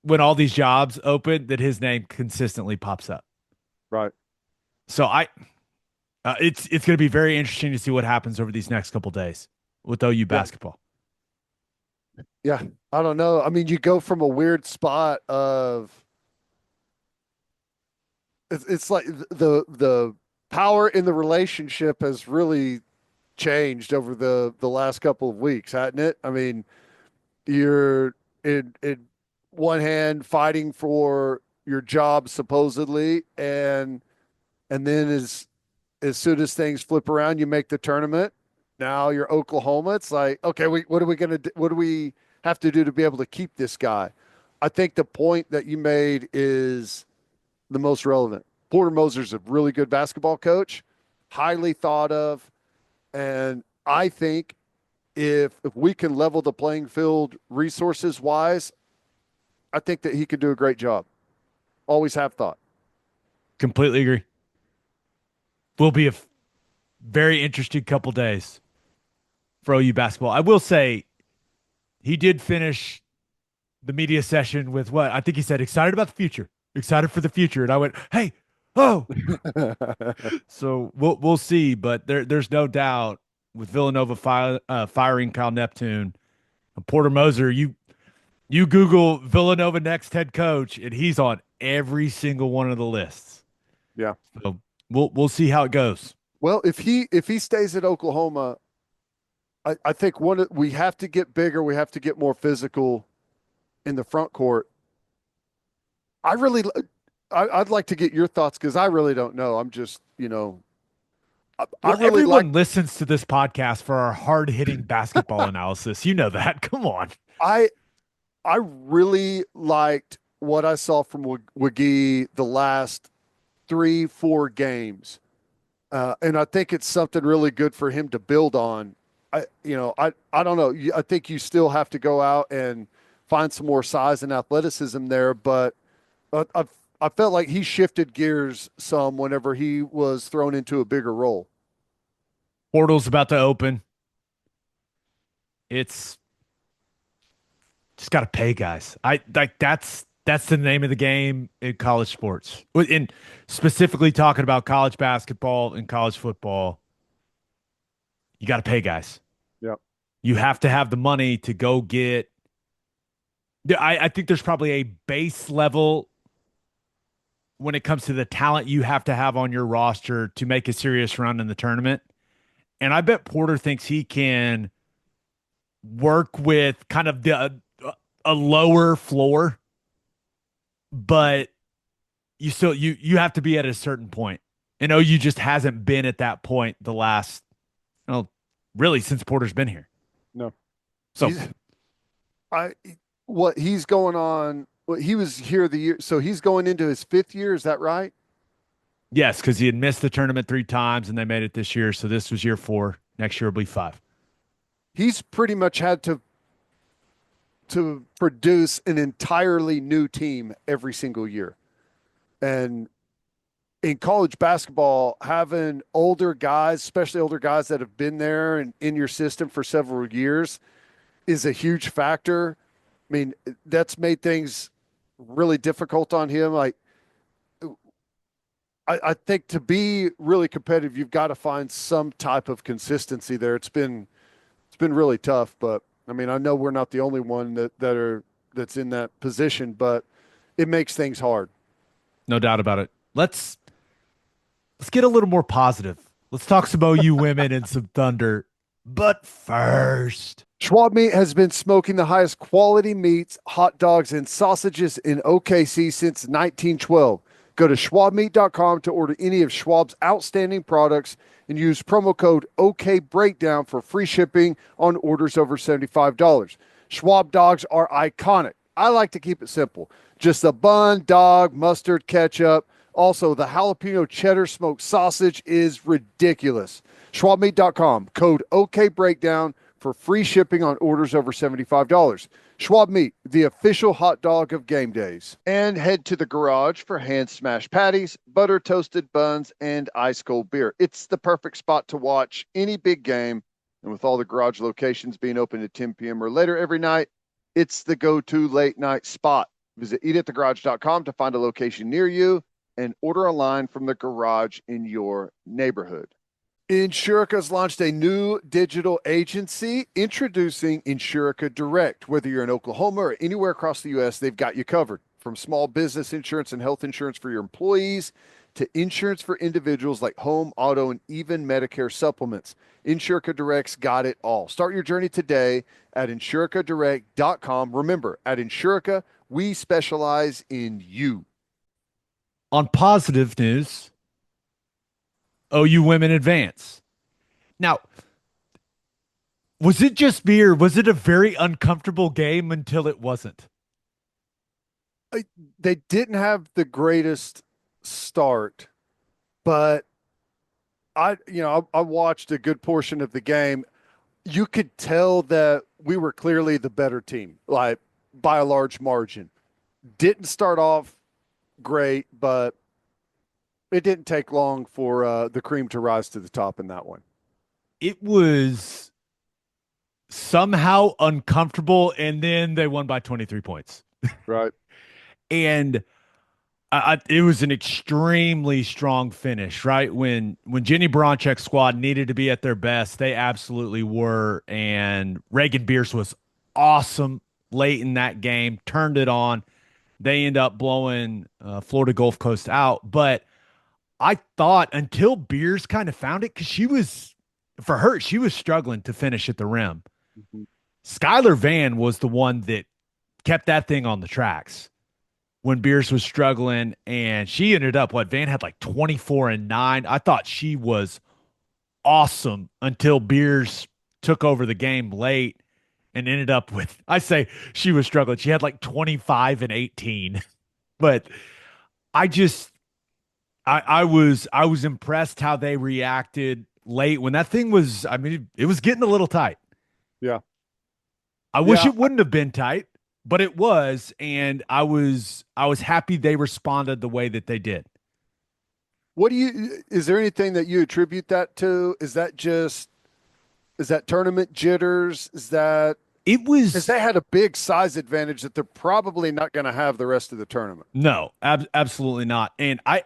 when all these jobs open, that his name consistently pops up. Right. So it's going to be very interesting to see what happens over these next couple days with OU basketball. Yeah. I don't know. I mean, you go from a weird spot of it's like the power in the relationship has really changed over the last couple of weeks, hasn't it? I mean, you're in one hand fighting for your job supposedly, and then as soon as things flip around, you make the tournament. Now you're Oklahoma. It's like, okay, what are we gonna do? What do we have to do to be able to keep this guy? I think the point that you made is the most relevant. Porter Moser's a really good basketball coach, highly thought of, and I think if we can level the playing field resources wise, I think that he could do a great job. Always have thought. Completely agree. Will be a very interesting couple days for OU basketball. I will say he did finish the media session with what I think he said, excited about the future, excited for the future. And I went, hey, oh. So we'll see, but there's no doubt with Villanova firing Kyle Neptune, Porter Moser, you Google Villanova next head coach, and he's on every single one of the lists. Yeah. So we'll see how it goes. Well, if he stays at Oklahoma, I think we have to get bigger. We have to get more physical in the front court. I'd like to get your thoughts because I really don't know. I'm just, I really everyone listens to this podcast for our hard hitting basketball analysis. You know that. Come on. I really liked what I saw from McGee the last 3-4 games. And I think it's something really good for him to build on. I don't know. I think you still have to go out and find some more size and athleticism there, but I felt like he shifted gears some whenever he was thrown into a bigger role. Portal's about to open. It's just got to pay guys. I like that's the name of the game in college sports. In specifically talking about college basketball and college football, you got to pay guys. Yeah. You have to have the money to go get. I think there's probably a base level when it comes to the talent you have to have on your roster to make a serious run in the tournament. And I bet Porter thinks he can work with kind of a lower floor, but you have to be at a certain point. And OU just hasn't been at that point the last, well, really since Porter's been here. No. So he's going on. Well, he was here the year, so he's going into his 5th year. Is that right? yes, because he had missed the tournament 3 times and they made it this year. So this was year 4. Next year will be 5. He's pretty much had to produce an entirely new team every single year. And in college basketball, having older guys, especially older guys that have been there and in your system for several years, is a huge factor. I mean, that's made things really difficult on him. Like, I think to be really competitive, you've got to find some type of consistency there. It's been really tough, but I mean, I know we're not the only one that's in that position, but it makes things hard. No doubt about it. Let's get a little more positive. Let's talk some OU women and some Thunder. But first, Schwab Meat has been smoking the highest quality meats, hot dogs, and sausages in OKC since 1912. Go to schwabmeat.com to order any of Schwab's outstanding products and use promo code OKBreakdown for free shipping on orders over $75. Schwab dogs are iconic. I like to keep it simple. Just a bun, dog, mustard, ketchup. Also, the jalapeno cheddar smoked sausage is ridiculous. Schwabmeat.com, code OKBreakdown for free shipping on orders over $75. Schwab Meat, the official hot dog of game days. And head to the garage for hand smashed patties, butter toasted buns, and ice cold beer. It's the perfect spot to watch any big game. And with all the garage locations being open at 10 p.m. or later every night, it's the go-to late night spot. Visit eatatthegarage.com to find a location near you and order a line from the garage in your neighborhood. Insurica's launched a new digital agency introducing Insurica Direct. Whether you're in Oklahoma or anywhere across the U.S., they've got you covered. From small business insurance and health insurance for your employees to insurance for individuals like home, auto, and even Medicare supplements. Insurica Direct's got it all. Start your journey today at insuricadirect.com. Remember, at Insurica, we specialize in you. on positive news, OU women advance. Now, was it just me or was it a very uncomfortable game until it wasn't? They didn't have the greatest start, but I watched a good portion of the game. You could tell that we were clearly the better team, like by a large margin. Didn't start off great, but it didn't take long for the cream to rise to the top in that one. It was somehow uncomfortable, and then they won by 23 points. Right. And it was an extremely strong finish, right? When Jenny Bronchek's squad needed to be at their best, they absolutely were. And Reagan Bierce was awesome late in that game, turned it on. They end up blowing Florida Gulf Coast out. But I thought until Bierce kind of found it, because she was struggling to finish at the rim. Mm-hmm. Skylar Van was the one that kept that thing on the tracks when Bierce was struggling, and she ended up, Van had like 24 and 9. I thought she was awesome until Bierce took over the game late and ended up with, I say she was struggling. She had like 25 and 18. But I was impressed how they reacted late when that thing was, it was getting a little tight. Yeah. I wish it wouldn't have been tight, but it was, and I was happy they responded the way that they did. Is there anything that you attribute that to? Is that tournament jitters? It Because was they had a big size advantage that they're probably not going to have the rest of the tournament. no, absolutely not. And I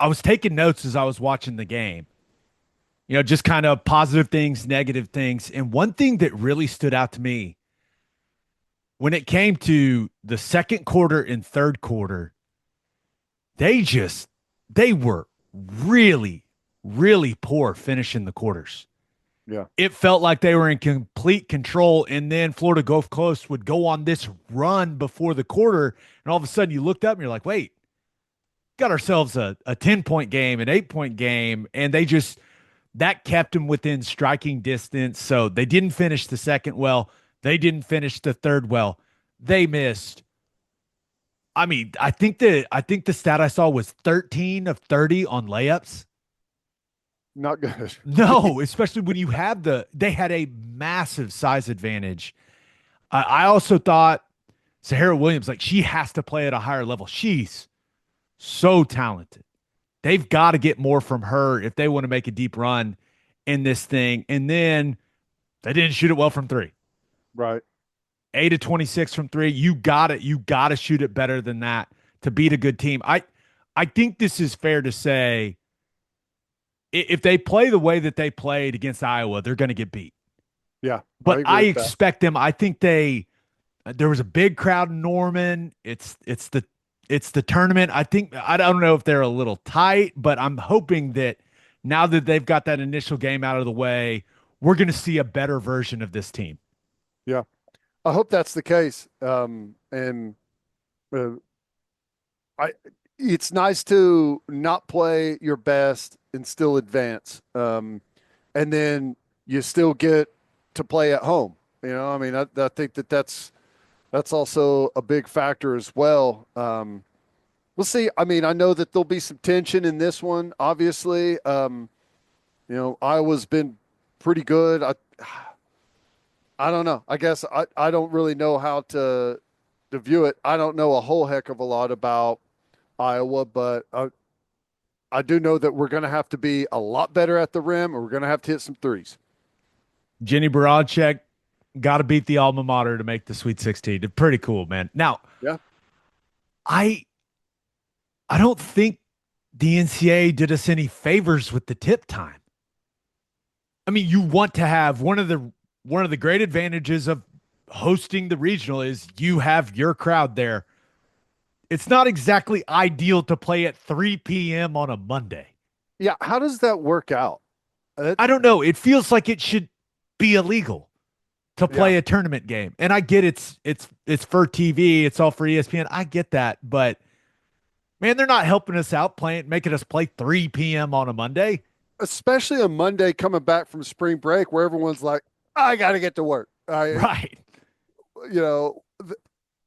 was taking notes as I was watching the game. Just kind of positive things, negative things. And one thing that really stood out to me when it came to the second quarter and third quarter, they were really, really poor finishing the quarters. Yeah. It felt like they were in complete control. And then Florida Gulf Coast would go on this run before the quarter. And all of a sudden you looked up and you're like, wait, got ourselves a 10-point game, an 8-point game. And that kept them within striking distance. So they didn't finish the second well. They didn't finish the third well. They missed. I mean, I think the stat I saw was 13 of 30 on layups. Not good. No, especially when they had a massive size advantage. I also thought Sahara Williams, like she has to play at a higher level. She's so talented. They've got to get more from her if they want to make a deep run in this thing. And then they didn't shoot it well from three. Right. 8 of 26 from three. You got it. You got to shoot it better than that to beat a good team. I think this is fair to say if they play the way that they played against Iowa, they're going to get beat. Yeah. But I expect them. I think there was a big crowd in Norman. It's the tournament. I don't know if they're a little tight, but I'm hoping that now that they've got that initial game out of the way, we're going to see a better version of this team. Yeah. I hope that's the case. And it's nice to not play your best and still advance. And then you still get to play at home. I mean, I think that's also a big factor as well. We'll see. I mean, I know that there'll be some tension in this one, obviously. Iowa's been pretty good. I don't know. I guess I don't really know how to view it. I don't know a whole heck of a lot about Iowa, but I do know that we're going to have to be a lot better at the rim, or we're going to have to hit some threes. Jenny Baranczyk got to beat the alma mater to make the Sweet 16. It's pretty cool, man. Now, yeah, I don't think the NCAA did us any favors with the tip time. I mean, you want to have one of the great advantages of hosting the regional is you have your crowd there. It's not exactly ideal to play at 3 p.m. on a Monday. Yeah, how does that work out? I don't know. It feels like it should be illegal to play a tournament game. And I get it's for TV, it's all for ESPN. I get that, but man, they're not helping us out making us play 3 p.m. on a Monday. Especially a Monday coming back from spring break where everyone's like, I got to get to work. Right.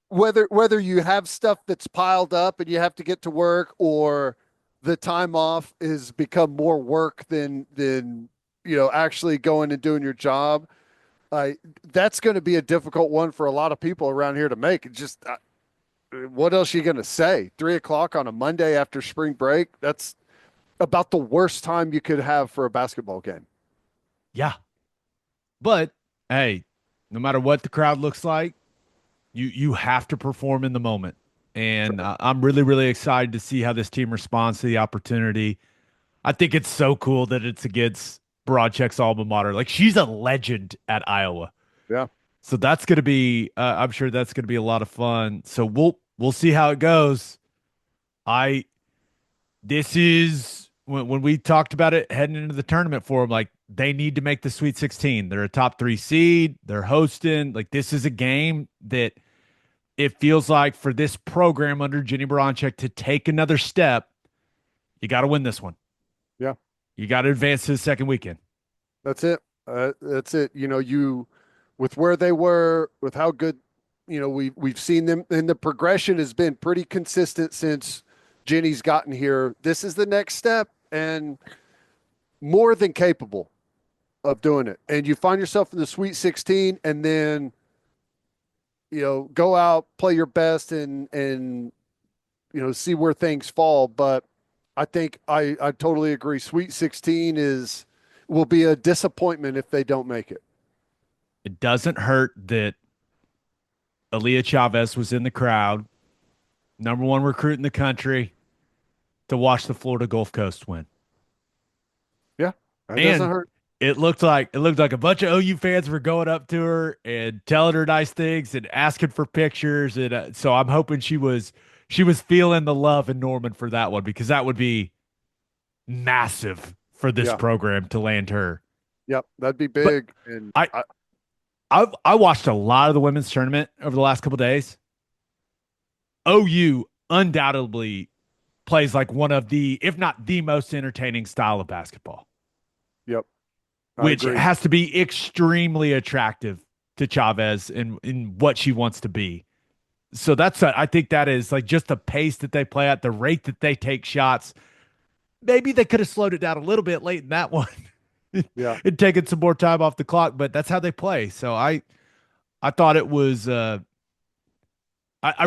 Whether you have stuff that's piled up and you have to get to work, or the time off has become more work than actually going and doing your job. That's going to be a difficult one for a lot of people around here to make. What else are you going to say? 3:00 on a Monday after spring break? That's about the worst time you could have for a basketball game. Yeah. But hey, no matter what the crowd looks like, you have to perform in the moment. And I'm really, really excited to see how this team responds to the opportunity. I think it's so cool that it's against Baranczyk's alma mater. Like, she's a legend at Iowa. Yeah. So that's going to be, I'm sure that's going to be a lot of fun. So we'll see how it goes. This is when we talked about it heading into the tournament for them, like they need to make the Sweet 16. They're a top 3 seed. They're hosting. Like, this is a game that it feels like for this program under Jenny Baranczyk to take another step, you got to win this one. Yeah. You got to advance to the second weekend. That's it. That's it. With where they were, with how good, we've seen them, and the progression has been pretty consistent since Jenny's gotten here. This is the next step, and more than capable of doing it. And you find yourself in the Sweet 16, and then go out, play your best, and see where things fall. But I think I totally agree. Sweet 16 will be a disappointment if they don't make it. It doesn't hurt that Aaliyah Chavez was in the crowd, number one recruit in the country, to watch the Florida Gulf Coast win. Yeah, that doesn't And hurt. it looked like a bunch of OU fans were going up to her and telling her nice things and asking for pictures. And so I'm hoping she was feeling the love in Norman for that one, because that would be massive for this Yeah, program to land her. yep, that'd be But big. And I I watched a lot of the women's tournament over the last couple of days. OU undoubtedly plays like one of the, if not the most entertaining style of basketball, yep, I which agree. has to be extremely attractive to Chavez in what she wants to be. So I think that is like just the pace that they play at, the rate that they take shots. Maybe they could have slowed it down a little bit late in that one Yeah. and taken some more time off the clock, but that's how they play. So I thought it was I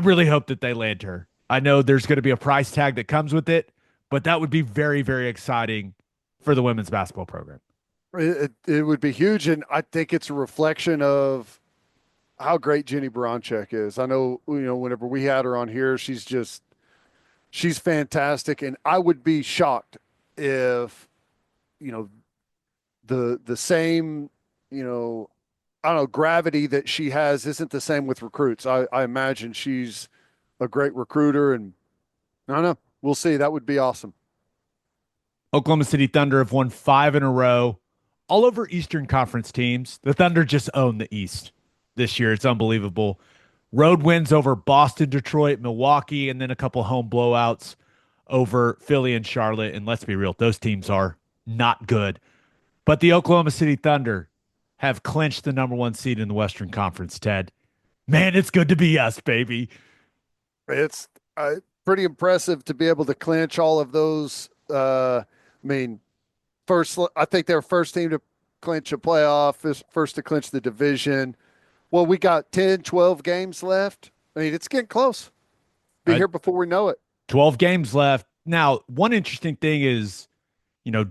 really hope that they land her. I know there's going to be a price tag that comes with it, but that would be very, very exciting for the women's basketball program. It would be huge, and I think it's a reflection of how great Jenny Baranchek is. I know, whenever we had her on here, she's fantastic, and I would be shocked if, you know, the same, I don't know, gravity that she has isn't the same with recruits. I imagine she's a great recruiter, and I don't know. We'll see. That would be awesome. Oklahoma City Thunder have won 5 in a row, all over Eastern Conference teams. The Thunder just own the East this year. It's unbelievable. Road wins over Boston, Detroit, Milwaukee, and then a couple home blowouts over Philly and Charlotte. And let's be real, those teams are not good. But the Oklahoma City Thunder have clinched the number one seed in the Western Conference, Ted. Man, it's good to be us, baby. It's pretty impressive to be able to clinch all of those. I mean, first, I think they're first team to clinch a playoff, is first to clinch the division. Well, we got 10, 12 games left. I mean, it's getting close. Be Uh, here before we know it. 12 games left. Now, one interesting thing is,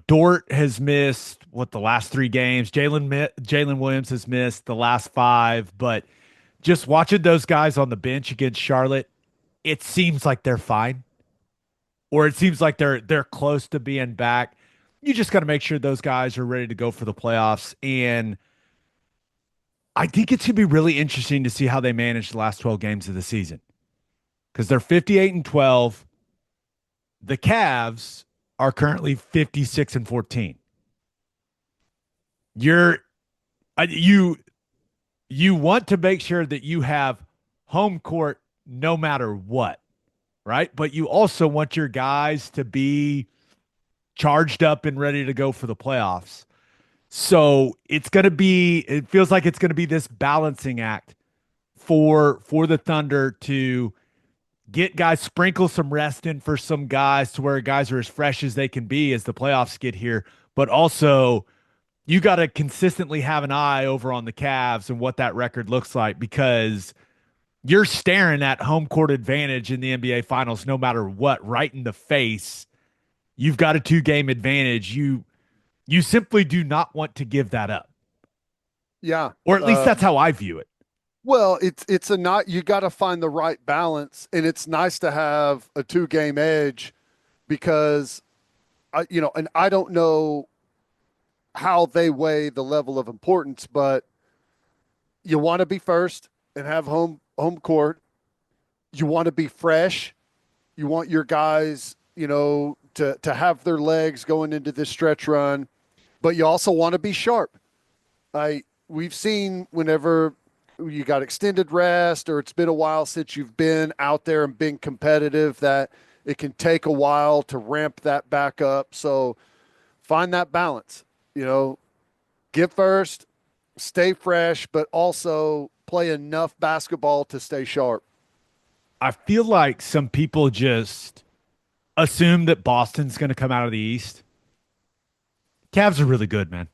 Dort has missed the last 3 games. Jalen Williams has missed the last 5. But just watching those guys on the bench against Charlotte, it seems like they're fine, or it seems like they're close to being back. You just got to make sure those guys are ready to go for the playoffs. And I think it's going to be really interesting to see how they manage the last 12 games of the season, because they're 58-12. The Cavs are currently 56-14. You're you you want to make sure that you have home court no matter what, right? But you also want your guys to be charged up and ready to go for the playoffs. So it feels like it's going to be this balancing act for the Thunder to get guys, sprinkle some rest in for some guys to where guys are as fresh as they can be as the playoffs get here. But also, you got to consistently have an eye over on the Cavs and what that record looks like, because you're staring at home court advantage in the NBA Finals no matter what, right in the face. You've got a 2-game advantage. You simply do not want to give that up. Yeah. Or at least that's how I view it. Well, it's a not you got to find the right balance, and it's nice to have a 2 game edge because and I don't know how they weigh the level of importance, but you want to be first and have home court. You want to be fresh. You want your guys, to have their legs going into this stretch run, but you also want to be sharp. We've seen whenever you got extended rest or it's been a while since you've been out there and been competitive, that it can take a while to ramp that back up. So find that balance, get first, stay fresh, but also play enough basketball to stay sharp. I feel like some people just assume that Boston's going to come out of the East. Cavs are really good, man.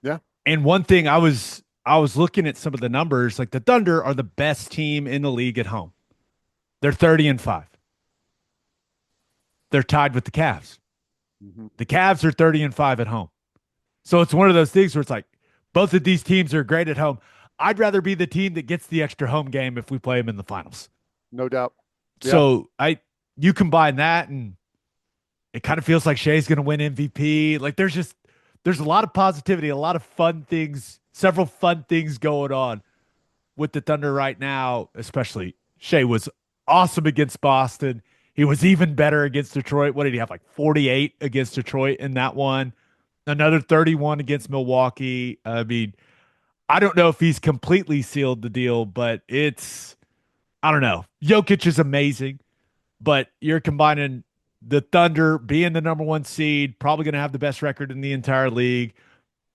Yeah. And one thing I was I was looking at some of the numbers. Like the Thunder are the best team in the league at home. They're 30-5. They're tied with the Cavs. Mhm. The Cavs are 30-5 at home. So it's one of those things where it's like both of these teams are great at home. I'd rather be the team that gets the extra home game if we play them in the finals. No doubt. Yep. So you combine that and it kind of feels like Shea's going to win MVP. Like there's a lot of positivity, a lot of fun things, several fun things going on with the Thunder right now, especially Shea was awesome against Boston. He was even better against Detroit. What did he have? Like 48 against Detroit in that one. Another 31 against Milwaukee. I mean, I don't know if he's completely sealed the deal, but I don't know. Jokic is amazing, but you're combining the Thunder being the number one seed, probably going to have the best record in the entire league.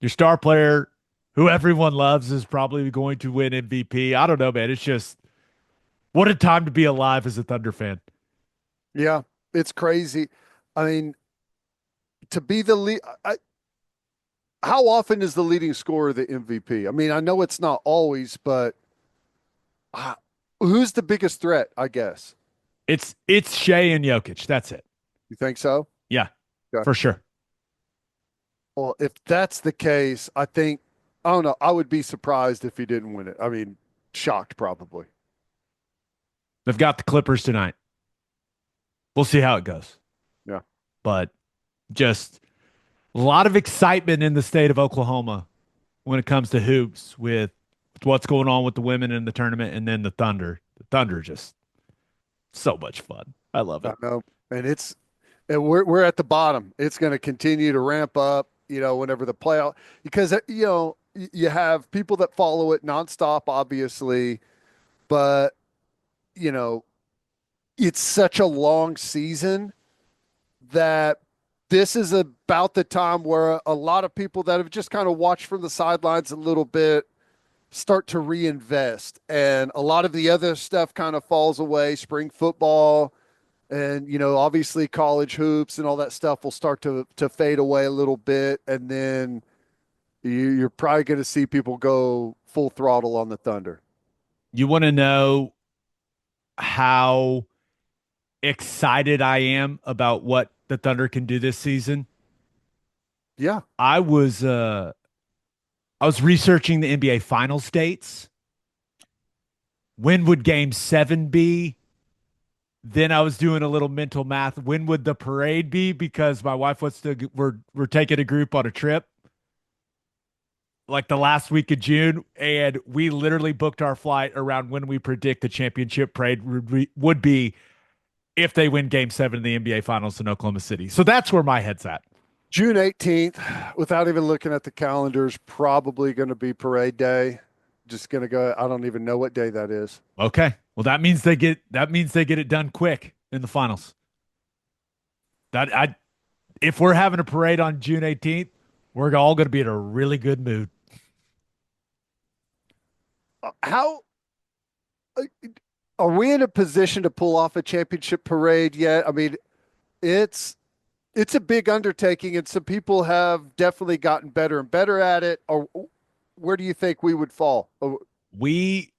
Your star player, who everyone loves, is probably going to win MVP. I don't know, man. It's just what a time to be alive as a Thunder fan. Yeah, it's crazy. I mean, to be the lead, how often is the leading scorer the MVP? I mean, I know it's not always, but uh, who's the biggest threat, I guess? It's Shea and Jokic. That's it. You think so? Yeah, Yeah. for sure. Well, if that's the case, I don't know. I would be surprised if he didn't win it. I mean, shocked probably. They've got the Clippers tonight. We'll see how it goes. Yeah. But just a lot of excitement in the state of Oklahoma when it comes to hoops with what's going on with the women in the tournament and then the Thunder. The Thunder just so much fun. I love I it. know. And we're at the bottom. It's going to continue to ramp up, whenever the playoff, because you have people that follow it nonstop, obviously, but you know, it's such a long season that this is about the time where a lot of people that have just kind of watched from the sidelines a little bit start to reinvest, and a lot of the other stuff kind of falls away. Spring football and obviously college hoops and all that stuff will start to fade away a little bit, and then you're probably going to see people go full throttle on the Thunder. You want to know how excited I am about what the Thunder can do this season? Yeah. I was researching the NBA Finals dates. When would Game 7 be? Then I was doing a little mental math. When would the parade be? Because my wife wants to. We're taking a group on a trip, like the last week of June, and we literally booked our flight around when we predict the championship parade would be if they win Game 7 of the NBA Finals in Oklahoma City. So that's where my head's at. June 18th, without even looking at the calendars, probably going to be parade day. Just going to go. I don't even know what day that is. Okay. Well, that means they get it done quick in the finals. If we're having a parade on June 18th, we're all going to be in a really good mood. How are we in a position to pull off a championship parade yet? I mean, it's a big undertaking, and some people have definitely gotten better and better at it. Or where do you think we would fall? We've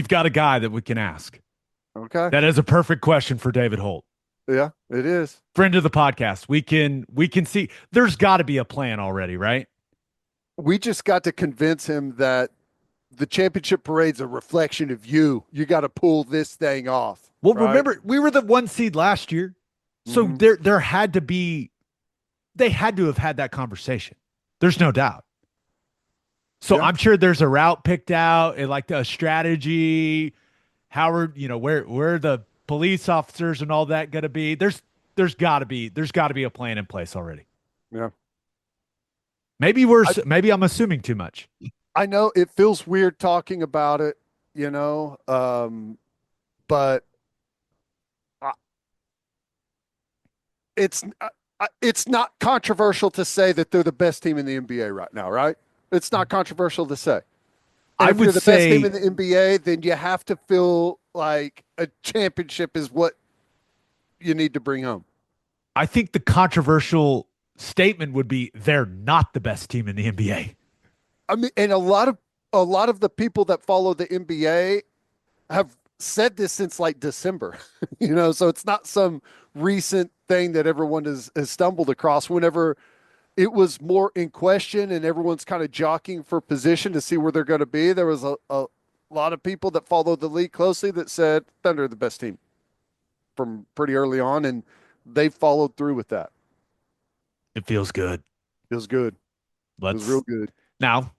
got a guy that we can ask. Okay. That is a perfect question for David Holt. Yeah, it is. Friend of the podcast. We can see there's got to be a plan already, right? We just got to convince him that the championship parade's a reflection of you. You got to pull this thing off. Well, right? remember, we were the 1 seed last year. So there had to be, they had to have had that conversation. There's no doubt. So I'm sure there's a route picked out and like a strategy. How are, where the police officers and all that going to be? There's got to be a plan in place already. Yeah. Maybe I'm assuming too much. I know it feels weird talking about it, but it's not controversial to say that they're the best team in the NBA right now, right? It's not controversial to say. And if you're the best team in the NBA, then you have to feel like a championship is what you need to bring home. I think the controversial statement would be they're not the best team in the NBA. I mean, and a lot of the people that follow the NBA have said this since like December, so it's not some recent thing that everyone has stumbled across. Whenever it was more in question and everyone's kind of jockeying for position to see where they're going to be, there was a lot of people that followed the league closely that said Thunder are the best team from pretty early on, and they followed through with that. It feels good. Feels good. It was real Let's good. now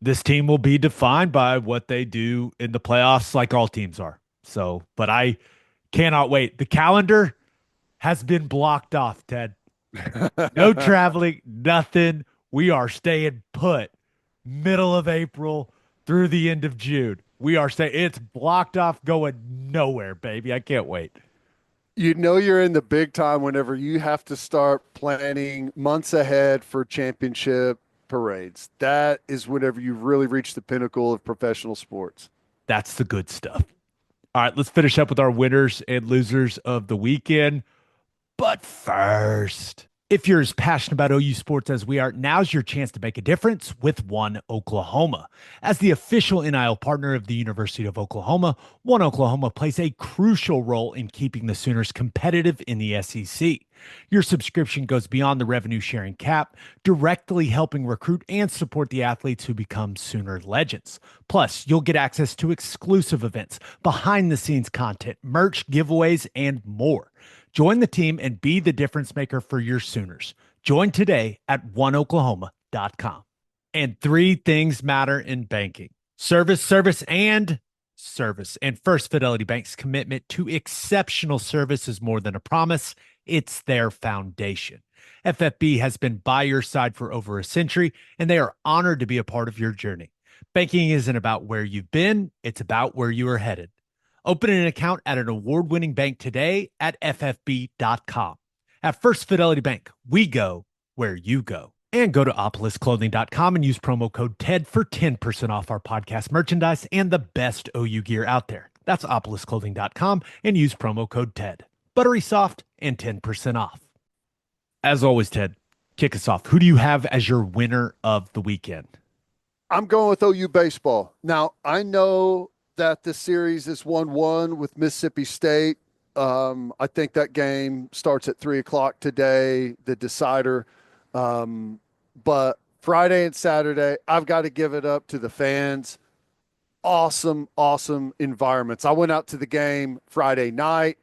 this team will be defined by what they do in the playoffs, like all teams are. So, but I cannot wait. The calendar has been blocked off, Ted. No traveling, nothing. We are staying put middle of April through the end of June. We are staying, it's blocked off, going nowhere, baby. I can't wait. You're in the big time whenever you have to start planning months ahead for championship parades. That is whenever you really reach the pinnacle of professional sports. That's the good stuff. All right, let's finish up with our winners and losers of the weekend. But first, if you're as passionate about OU sports as we are, now's your chance to make a difference with One Oklahoma. As the official NIL partner of the University of Oklahoma, One Oklahoma plays a crucial role in keeping the Sooners competitive in the SEC. Your subscription goes beyond the revenue sharing cap, directly helping recruit and support the athletes who become Sooner legends. Plus, you'll get access to exclusive events, behind the scenes content, merch, giveaways, and more. Join the team and be the difference maker for your Sooners. Join today at oneoklahoma.com. And three things matter in banking: service, service, and service. And First Fidelity Bank's commitment to exceptional service is more than a promise, it's their foundation. FFB has been by your side for over a century, and they are honored to be a part of your journey. Banking isn't about where you've been, it's about where you are headed. Open an account at an award-winning bank today at ffb.com. At First Fidelity Bank, we go where you go. And go to opolisclothing.com and use promo code TED for 10% off our podcast merchandise and the best OU gear out there. That's opolisclothing.com and use promo code TED. Buttery soft and 10% off. As always, Ted, kick us off. Who do you have as your winner of the weekend? I'm going with OU baseball. Now, I know that the series is 1-1 with Mississippi State. I think that game starts at 3 o'clock today, the decider. But Friday and Saturday, I've got to give it up to the fans. Awesome, awesome environments. I went out to the game Friday night,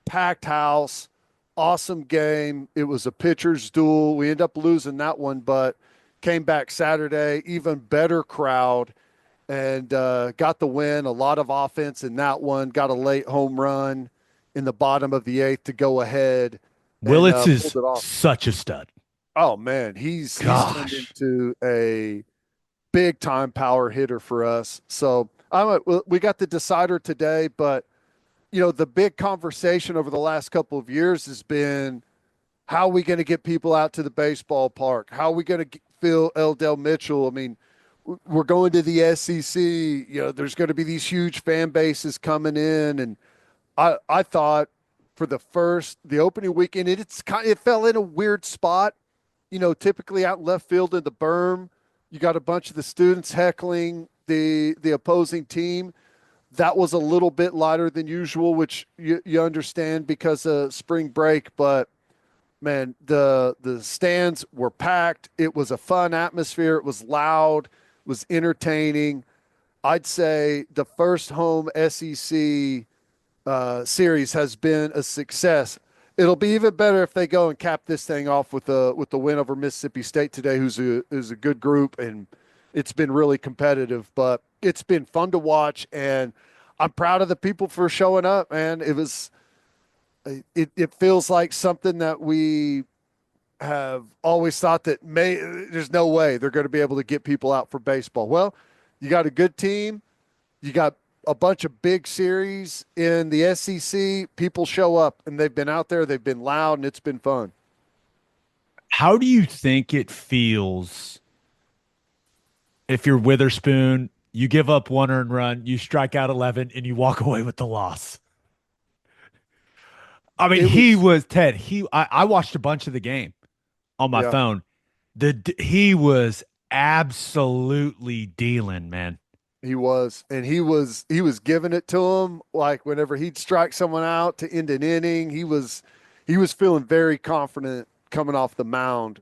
packed house, awesome game. It was a pitcher's duel. We ended up losing that one, but came back Saturday, even better crowd, and got the win. A lot of offense in that one. Got a late home run in the bottom of the eighth to go ahead. Willits And, is pulled it off. such a stud. Oh man, he's turned into a big time power hitter for us. So we got the decider today, but the big conversation over the last couple of years has been, how are we going to get people out to the baseball park? How are we going to fill L. Del Mitchell? I mean, we're going to the SEC. There's going to be these huge fan bases coming in, and I thought for the opening weekend, it fell in a weird spot. Typically out in left field in the berm, you got a bunch of the students heckling the opposing team. That was a little bit lighter than usual, which you understand because of spring break. But man, the stands were packed. It was a fun atmosphere. It was loud. It was entertaining. I'd say the first home SEC series has been a success. It'll be even better if they go and cap this thing off with the win over Mississippi State today, who's a good group, and it's been really competitive. But it's been fun to watch, and I'm proud of the people for showing up. Man, it feels like something that we have always thought that there's no way they're going to be able to get people out for baseball. Well, you got a good team, you got a bunch of big series in the SEC, people show up, and they've been out there, they've been loud, and it's been fun. How do you think it feels if you're Witherspoon, you give up one earned run, you strike out 11, and you walk away with the loss? I mean, I watched a bunch of the game on my phone. He was absolutely dealing, man. He was, and he was giving it to him like whenever he'd strike someone out to end an inning. He was feeling very confident coming off the mound,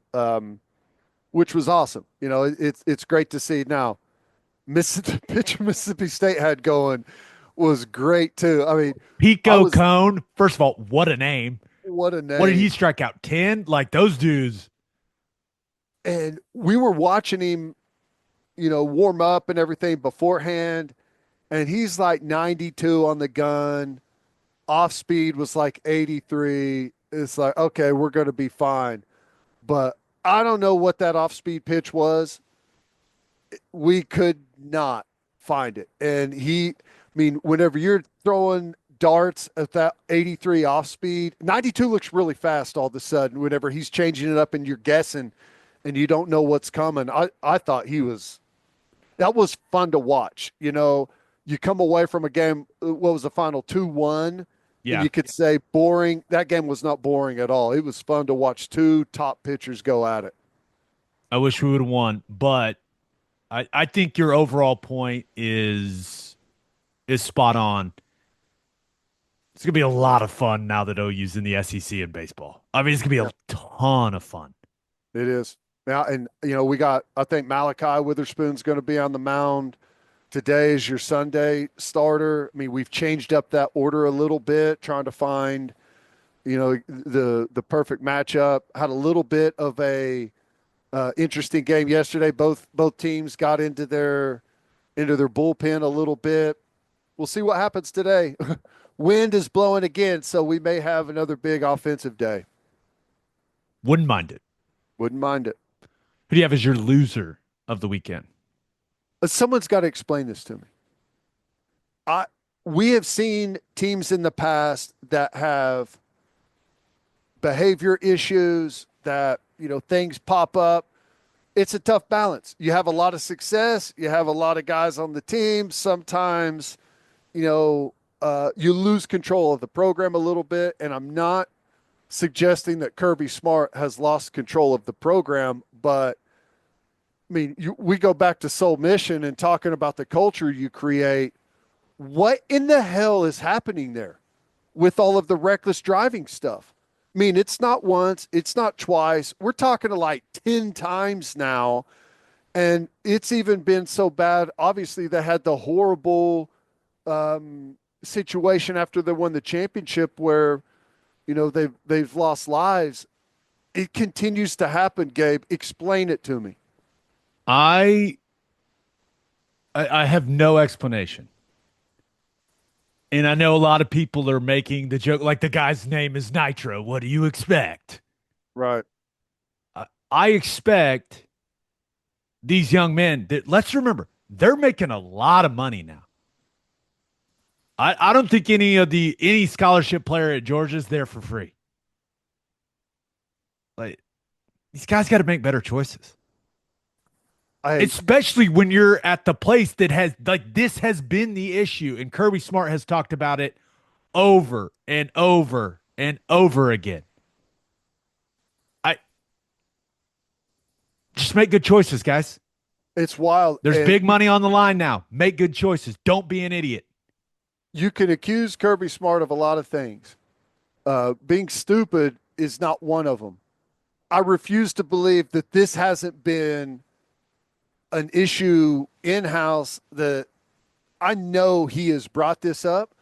which was awesome. It's great to see. Now, The pitcher Mississippi State had going was great too. I mean, I Pico was Cone, first of all, what a name. what a What did he name. strike out? 10? Like those dudes. And we were watching him, warm up and everything beforehand, and he's like 92 on the gun. Off speed was like 83. It's like, okay, we're going to be fine. But I don't know what that off speed pitch was. We could not find it. And whenever you're throwing darts at that 83 off speed, 92 looks really fast all of a sudden whenever he's changing it up and you're guessing and you don't know what's coming. I thought that was fun to watch. You come away from a game, what was the final 2-1? And Yeah. you could say boring. That game was not boring at all. It was fun to watch two top pitchers go at it. I wish we would have won, but I think your overall point is spot on. It's gonna be a lot of fun now that OU's in the SEC in baseball. I mean, it's gonna be a ton of fun. It is. Now, and we got, I think Malachi Witherspoon's going to be on the mound. Today is your Sunday starter. I mean, we've changed up that order a little bit, trying to find, the perfect matchup. Had a little bit of a interesting game yesterday. Both teams got into their bullpen a little bit. We'll see what happens today. Wind is blowing again, so we may have another big offensive day. Wouldn't mind it. Wouldn't mind it. Who do you have as your loser of the weekend? Someone's got to explain this to me. We have seen teams in the past that have behavior issues, that things pop up. It's a tough balance. You have a lot of success. You have a lot of guys on the team. Sometimes, you lose control of the program a little bit. And I'm not suggesting that Kirby Smart has lost control of the program, but I mean, we go back to Soul Mission and talking about the culture you create. What in the hell is happening there with all of the reckless driving stuff? I mean, it's not once, it's not twice. We're talking like 10 times now. And it's even been so bad. Obviously, they had the horrible situation after they won the championship where, they've lost lives. It continues to happen, Gabe. Explain it to me. I have no explanation. And I know a lot of people are making the joke, like the guy's name is Nitro. What do you expect? Right. I expect these young men that, let's remember, they're making a lot of money now. I don't think any scholarship player at Georgia is there for free. Like, these guys got to make better choices. Especially when you're at the place that has, like, this has been the issue, and Kirby Smart has talked about it over and over and over again. I just make good choices, guys. It's wild. There's big money on the line now. Make good choices. Don't be an idiot. You can accuse Kirby Smart of a lot of things. Being stupid is not one of them. I refuse to believe that this hasn't been an issue in-house. That I know he has brought this up.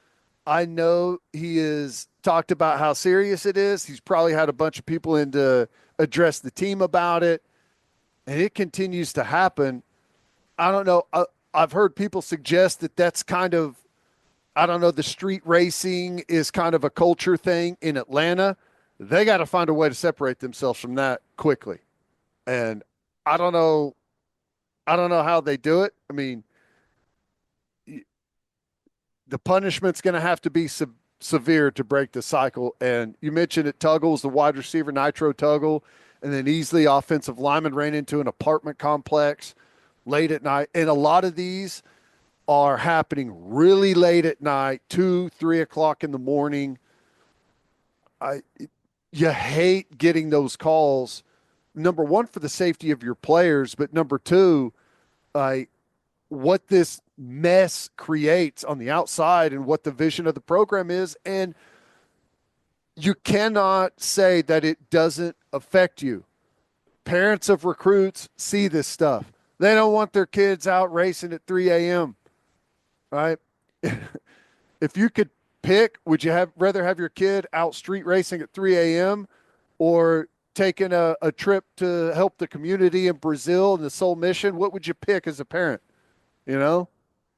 I know he has talked about how serious it is. He's probably had a bunch of people in to address the team about it, and it continues to happen. I don't know. I've heard people suggest that that's kind of, I don't know, the street racing is kind of a culture thing in Atlanta. They got to find a way to separate themselves from that quickly. And I don't know how they do it. I mean, the punishment's going to have to be severe to break the cycle. And you mentioned it, Tuggle's the wide receiver, Nitro Tuggle, and then easily offensive lineman ran into an apartment complex late at night. And a lot of these are happening really late at night, 2, 3 o'clock in the morning. You hate getting those calls number one, for the safety of your players, but number two, what this mess creates on the outside and what the vision of the program is. And you cannot say that it doesn't affect you. Parents of recruits see this stuff. They don't want their kids out racing at 3 a.m., right? If you could pick, would you rather have your kid out street racing at 3 a.m. or taking a trip to help the community in Brazil and the Soul Mission? What would you pick as a parent? You know,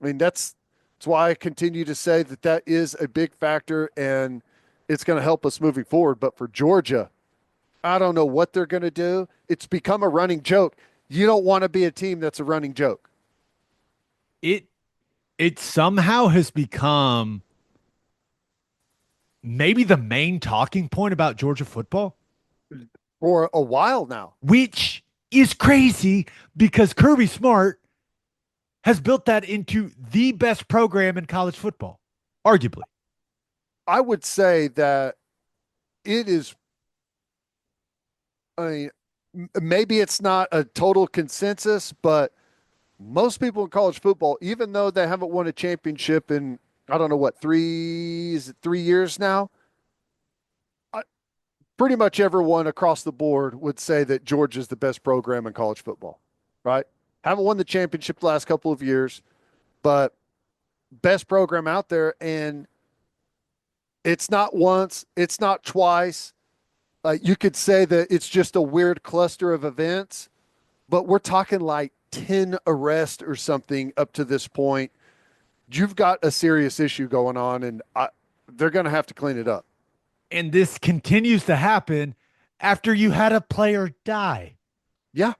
I mean, that's why I continue to say that is a big factor, and it's going to help us moving forward. But for Georgia, I don't know what they're going to do. It's become a running joke. You don't want to be a team that's a running joke. It somehow has become maybe the main talking point about Georgia football for a while now, which is crazy because Kirby Smart has built that into the best program in college football, arguably. I would say that it is, I mean, maybe it's not a total consensus, but most people in college football, even though they haven't won a championship in, I don't know what, 3 years now, pretty much everyone across the board would say that Georgia's the best program in college football, right? Haven't won the championship the last couple of years, but best program out there. And it's not once, it's not twice. You could say that it's just a weird cluster of events, but we're talking like 10 arrests or something up to this point. You've got a serious issue going on, and they're going to have to clean it up. And this continues to happen after you had a player die. Yeah.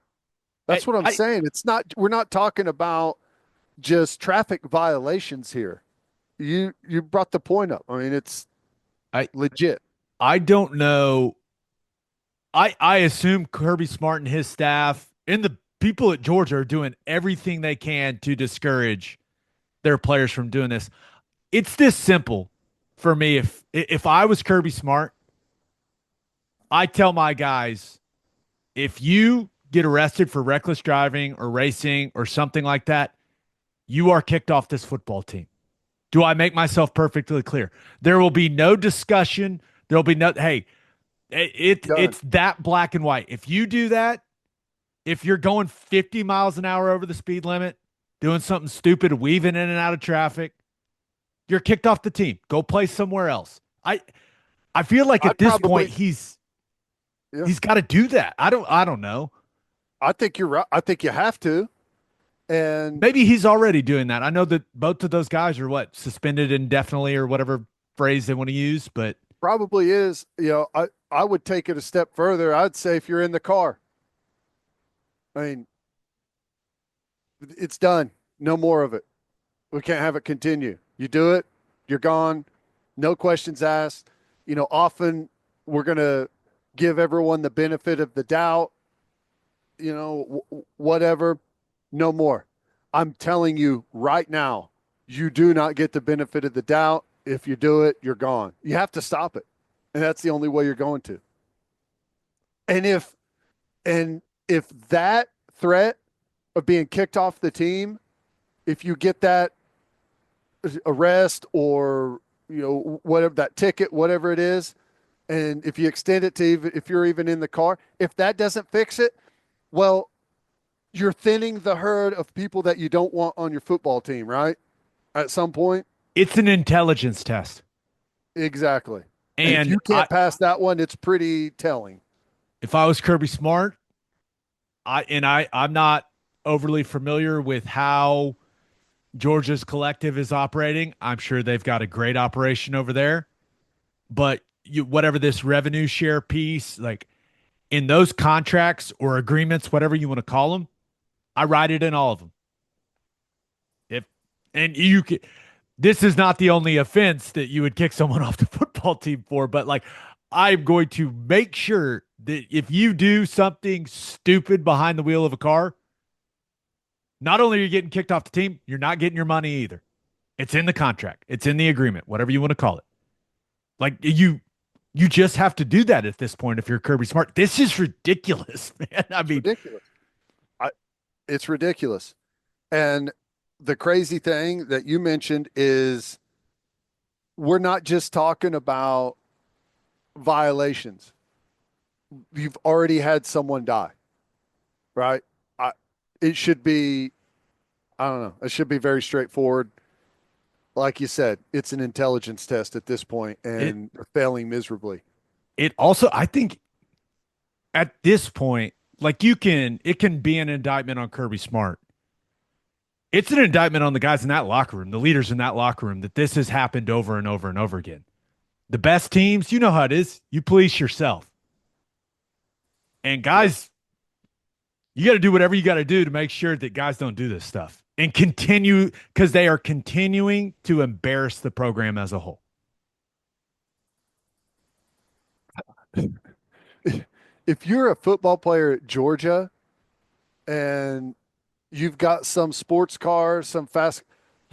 That's what I'm saying. We're not talking about just traffic violations here. You brought the point up. I mean, it's legit. I don't know. I assume Kirby Smart and his staff and the people at Georgia are doing everything they can to discourage their players from doing this. It's this simple for me. If I was Kirby Smart, I tell my guys, if you get arrested for reckless driving or racing or something like that, you are kicked off this football team. Do I make myself perfectly clear? There will be no discussion. There'll be no, hey, it's that black and white. If you do that, if you're going 50 miles an hour over the speed limit, doing something stupid, weaving in and out of traffic, you're kicked off the team. Go play somewhere else. I feel like at this point he's got to do that. I don't know. I think you're right. I think you have to. And maybe he's already doing that. I know that both of those guys are suspended indefinitely or whatever phrase they want to use, but probably is. You know, I would take it a step further. I'd say if you're in the car, I mean, it's done. No more of it. We can't have it continue. You do it, you're gone. No questions asked. You know, often we're going to give everyone the benefit of the doubt. You know, whatever. No more. I'm telling you right now, you do not get the benefit of the doubt. If you do it, you're gone. You have to stop it. And that's the only way you're going to. And if that threat of being kicked off the team, if you get that arrest or, you know, whatever, that ticket, whatever it is, and if you extend it to if you're even in the car, if that doesn't fix it, well, you're thinning the herd of people that you don't want on your football team, right? At some point. It's an intelligence test. Exactly. And if you can't pass that one, it's pretty telling. If I was Kirby Smart, I'm not overly familiar with how Georgia's collective is operating. I'm sure they've got a great operation over there. But whatever this revenue share piece, like in those contracts or agreements, whatever you want to call them, I write it in all of them. This is not the only offense that you would kick someone off the football team for, but like I'm going to make sure that if you do something stupid behind the wheel of a car, not only are you getting kicked off the team, you're not getting your money either. It's in the contract. It's in the agreement, whatever you want to call it. Like you You just have to do that at this point if you're Kirby Smart. This is ridiculous, man. I It's mean, ridiculous. I, it's ridiculous. And the crazy thing that you mentioned is we're not just talking about violations. You've already had someone die, right? I, it should be, I don't know, it should be very straightforward. Like you said, it's an intelligence test at this point, it and they're failing miserably. it also, I think at this point, like it can be an indictment on Kirby Smart. It's an indictment on the guys in that locker room, the leaders in that locker room, that this has happened over and over and over again. The best teams, you know how it is. You police yourself. And guys, you got to do whatever you got to do to make sure that guys don't do this stuff and continue, because they are continuing to embarrass the program as a whole. If you're a football player at Georgia and you've got some sports car, some fast,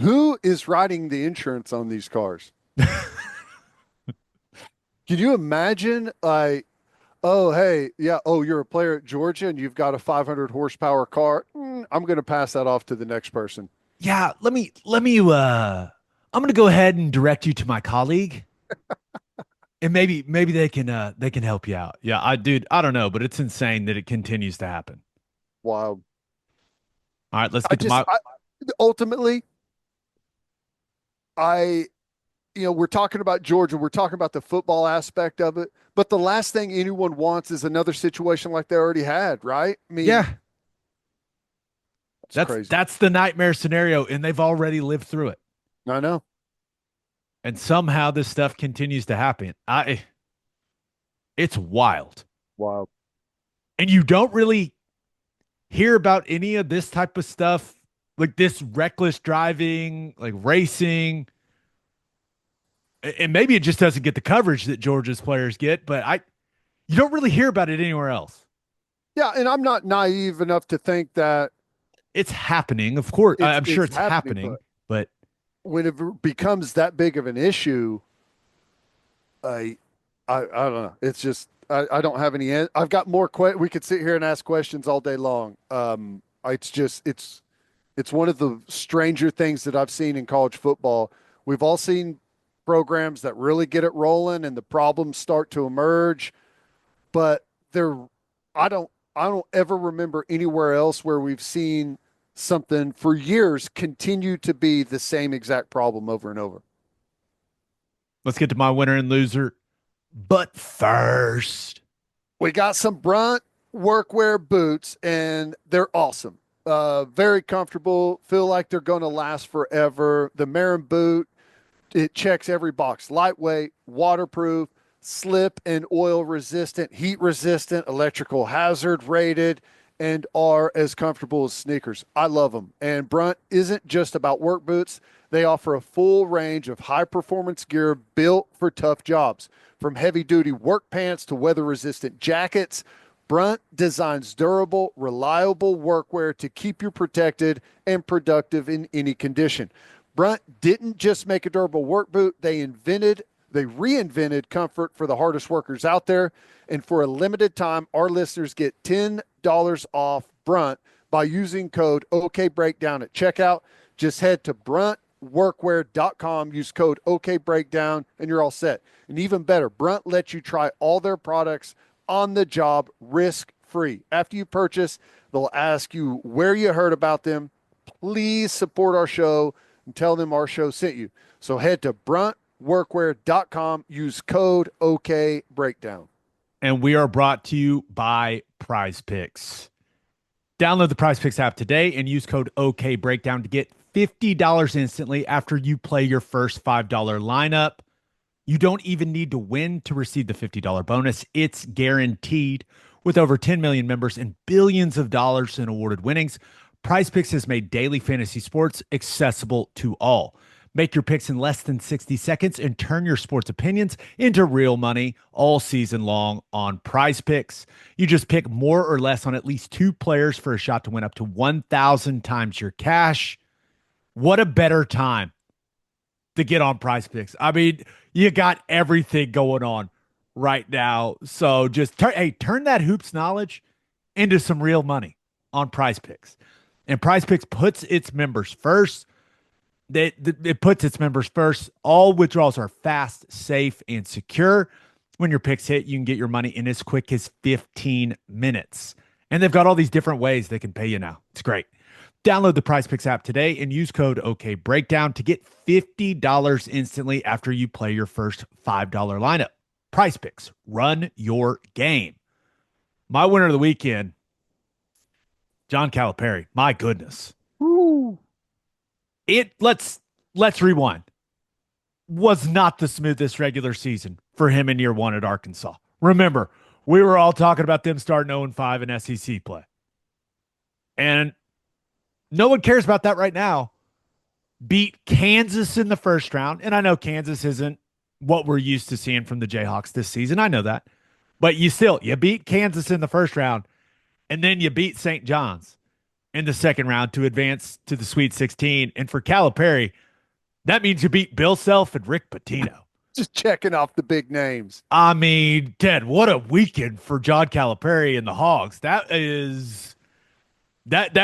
who is writing the insurance on these cars? Can you imagine, like, oh, hey, yeah, oh, you're a player at Georgia and you've got a 500 horsepower car. I'm going to pass that off to the next person. Yeah, I'm going to go ahead and direct you to my colleague, and maybe they can help you out. Yeah, I don't know, but it's insane that it continues to happen. Wow. All right, let's I get to just, my I, ultimately, I, we're talking about Georgia, we're talking about the football aspect of it, but the last thing anyone wants is another situation like they already had, right? I mean, yeah. it's crazy. That's the nightmare scenario, and they've already lived through it. I know. And somehow this stuff continues to happen. It's wild. Wow. And you don't really hear about any of this type of stuff, like this reckless driving, like racing. And maybe it just doesn't get the coverage that Georgia's players get, but you don't really hear about it anywhere else. Yeah, and I'm not naive enough to think that It's happening, of course. I'm sure it's it's happening, happening, but when it becomes that big of an issue, I I don't know. It's just I don't have any. I've got more. We could sit here and ask questions all day long. It's just it's one of the stranger things that I've seen in college football. We've all seen programs that really get it rolling and the problems start to emerge, but they're I don't ever remember anywhere else where we've seen something for years continue to be the same exact problem over and over. let's get to my winner and loser. But first, We got some Brunt workwear boots, and they're awesome. Very comfortable. Feel like they're going to last forever. The Marin boot, it checks every box. Lightweight, waterproof, slip and oil resistant, heat resistant, electrical hazard rated, and are as comfortable as sneakers. I love them. And Brunt isn't just about work boots. They offer a full range of high performance gear built for tough jobs. From heavy duty work pants to weather resistant jackets, Brunt designs durable, reliable workwear to keep you protected and productive in any condition. Brunt didn't just make a durable work boot, they reinvented comfort for the hardest workers out there. And for a limited time, our listeners get $10 off Brunt by using code OKBreakdown at checkout. Just head to bruntworkwear.com, use code OKBreakdown, and you're all set. And even better, Brunt lets you try all their products on the job risk-free. After you purchase, they'll ask you where you heard about them. Please support our show and tell them our show sent you. So head to bruntworkwear.com, use code OKBreakdown. and we are brought to you by Prize Picks. Download the Prize Picks app today and use code OKBreakdown to get $50 instantly after you play your first $5 lineup. You don't even need to win to receive the $50 bonus. It's guaranteed. With over 10 million members and billions of dollars in awarded winnings, Prize Picks has made daily fantasy sports accessible to all. Make your picks in less than 60 seconds and turn your sports opinions into real money all season long on Prize Picks. You just pick more or less on at least two players for a shot to win up to 1,000 times your cash. What a better time to get on Prize Picks. I mean, you got everything going on. right now. So just turn that hoops knowledge into some real money on Prize Picks. And Prize Picks puts its members first. It puts its members first. All withdrawals are fast, safe, and secure. When your picks hit, you can get your money in as quick as 15 minutes. And they've got all these different ways they can pay you now. It's great. Download the Prize Picks app today and use code OKBreakdown to get $50 instantly after you play your first $5 lineup. Prize Picks, run your game. My winner of the weekend, John Calipari. My goodness. Woo. Let's rewind. Was not the smoothest regular season for him in year one at Arkansas. Remember, we were all talking about them starting 0-5 in SEC play. And no one cares about that right now. Beat Kansas in the first round. And I know Kansas isn't what we're used to seeing from the Jayhawks this season. I know that. But you beat Kansas in the first round. And then you beat St. John's in the second round to advance to the Sweet 16. And for Calipari, that means you beat Bill Self and Rick Pitino. Just checking off the big names. I mean, Ted, what a weekend for John Calipari and the Hogs. That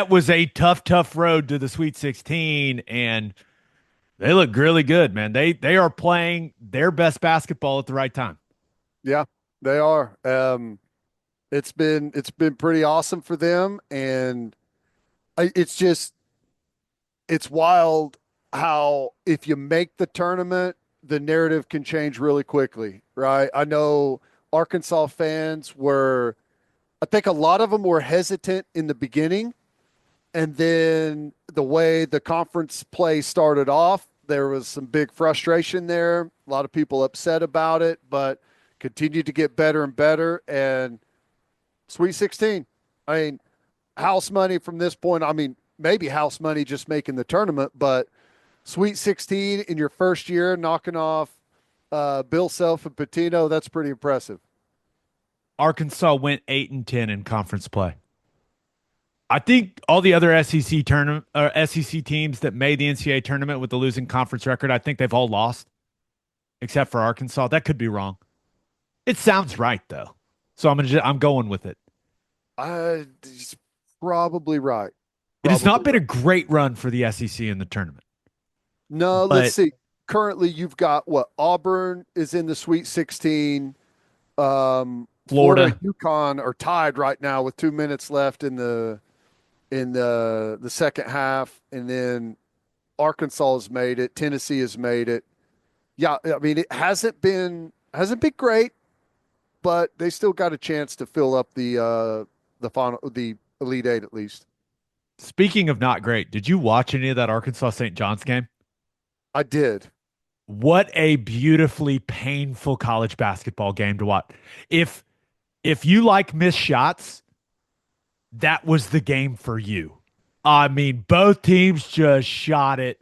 was a tough road to the Sweet 16, and they look really good, man. They are playing their best basketball at the right time. Yeah, they are. It's been pretty awesome for them, and it's wild how if you make the tournament, the narrative can change really quickly, right? I know Arkansas fans I think a lot of them were hesitant in the beginning, and then the way the conference play started off, there was some big frustration there. A lot of people upset about it, but continued to get better and better. And Sweet 16, I mean, house money from this point. I mean, maybe house money just making the tournament, but Sweet 16 in your first year, knocking off Bill Self and Pitino, that's pretty impressive. Arkansas went 8-10 in conference play. I think all the other SEC teams that made the NCAA tournament with the losing conference record, I think they've all lost, except for Arkansas. That could be wrong. It sounds right though, so I'm going with it. He's probably right. It has not been a great run for the SEC in the tournament. No, let's see. Currently, you've got Auburn is in the Sweet 16. Florida, UConn are tied right now with 2 minutes left in the second half, and then Arkansas has made it. Tennessee has made it. Yeah, I mean it hasn't been great, but they still got a chance to fill up the Elite Eight at least. Speaking of not great, did you watch any of that Arkansas St. John's game? I did. What a beautifully painful college basketball game to watch. If you like missed shots, that was the game for you. I mean, both teams just shot it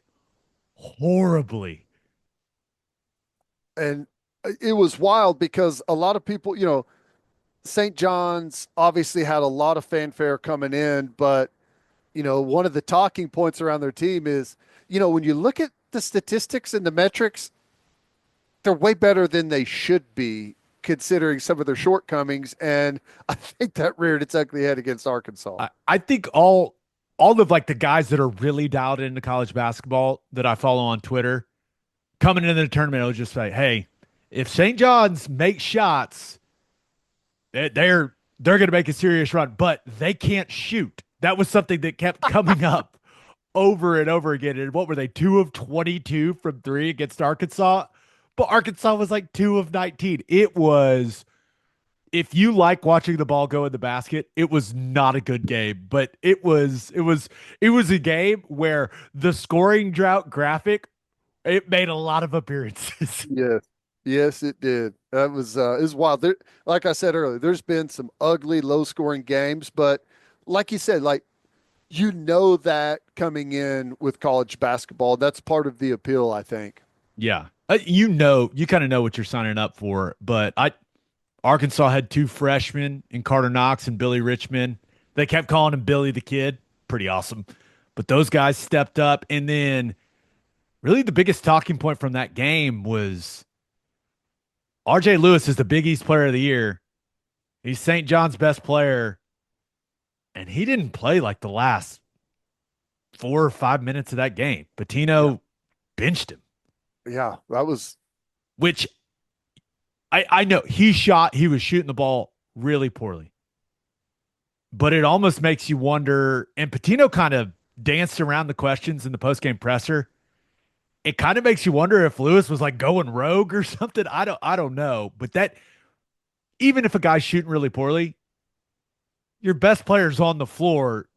horribly. And it was wild because a lot of people, St. John's obviously had a lot of fanfare coming in, but, one of the talking points around their team is, when you look at the statistics and the metrics, they're way better than they should be considering some of their shortcomings. And I think that reared its ugly head against Arkansas. I think all of like the guys that are really dialed into college basketball that I follow on Twitter coming into the tournament, I'll just say, hey, if St. John's makes shots, they're going to make a serious run, but they can't shoot. That was something that kept coming up over and over again. And what were they, 2 of 22 from 3 against Arkansas? But Arkansas was like 2 of 19. It was, if you like watching the ball go in the basket, it was not a good game. But it was a game where the scoring drought graphic, it made a lot of appearances. Yes, it did. That was it was wild. Like I said earlier, there's been some ugly, low-scoring games, but like you said, that coming in with college basketball, that's part of the appeal, I think. Yeah. You kind of know what you're signing up for, but Arkansas had 2 freshmen in Carter Knox and Billy Richmond. They kept calling him Billy the Kid. Pretty awesome. But those guys stepped up, and then really the biggest talking point from that game was RJ Lewis is the Big East Player of the Year. He's St. John's best player, and he didn't play like the last 4 or 5 minutes of that game. Yeah. Patino benched him, Yeah. That was, which I know he was shooting the ball really poorly, but it almost makes you wonder. And Patino kind of danced around the questions in the postgame presser. It kind of makes you wonder if Lewis was like going rogue or something. I don't know. But that, even if a guy's shooting really poorly, your best player's on the floor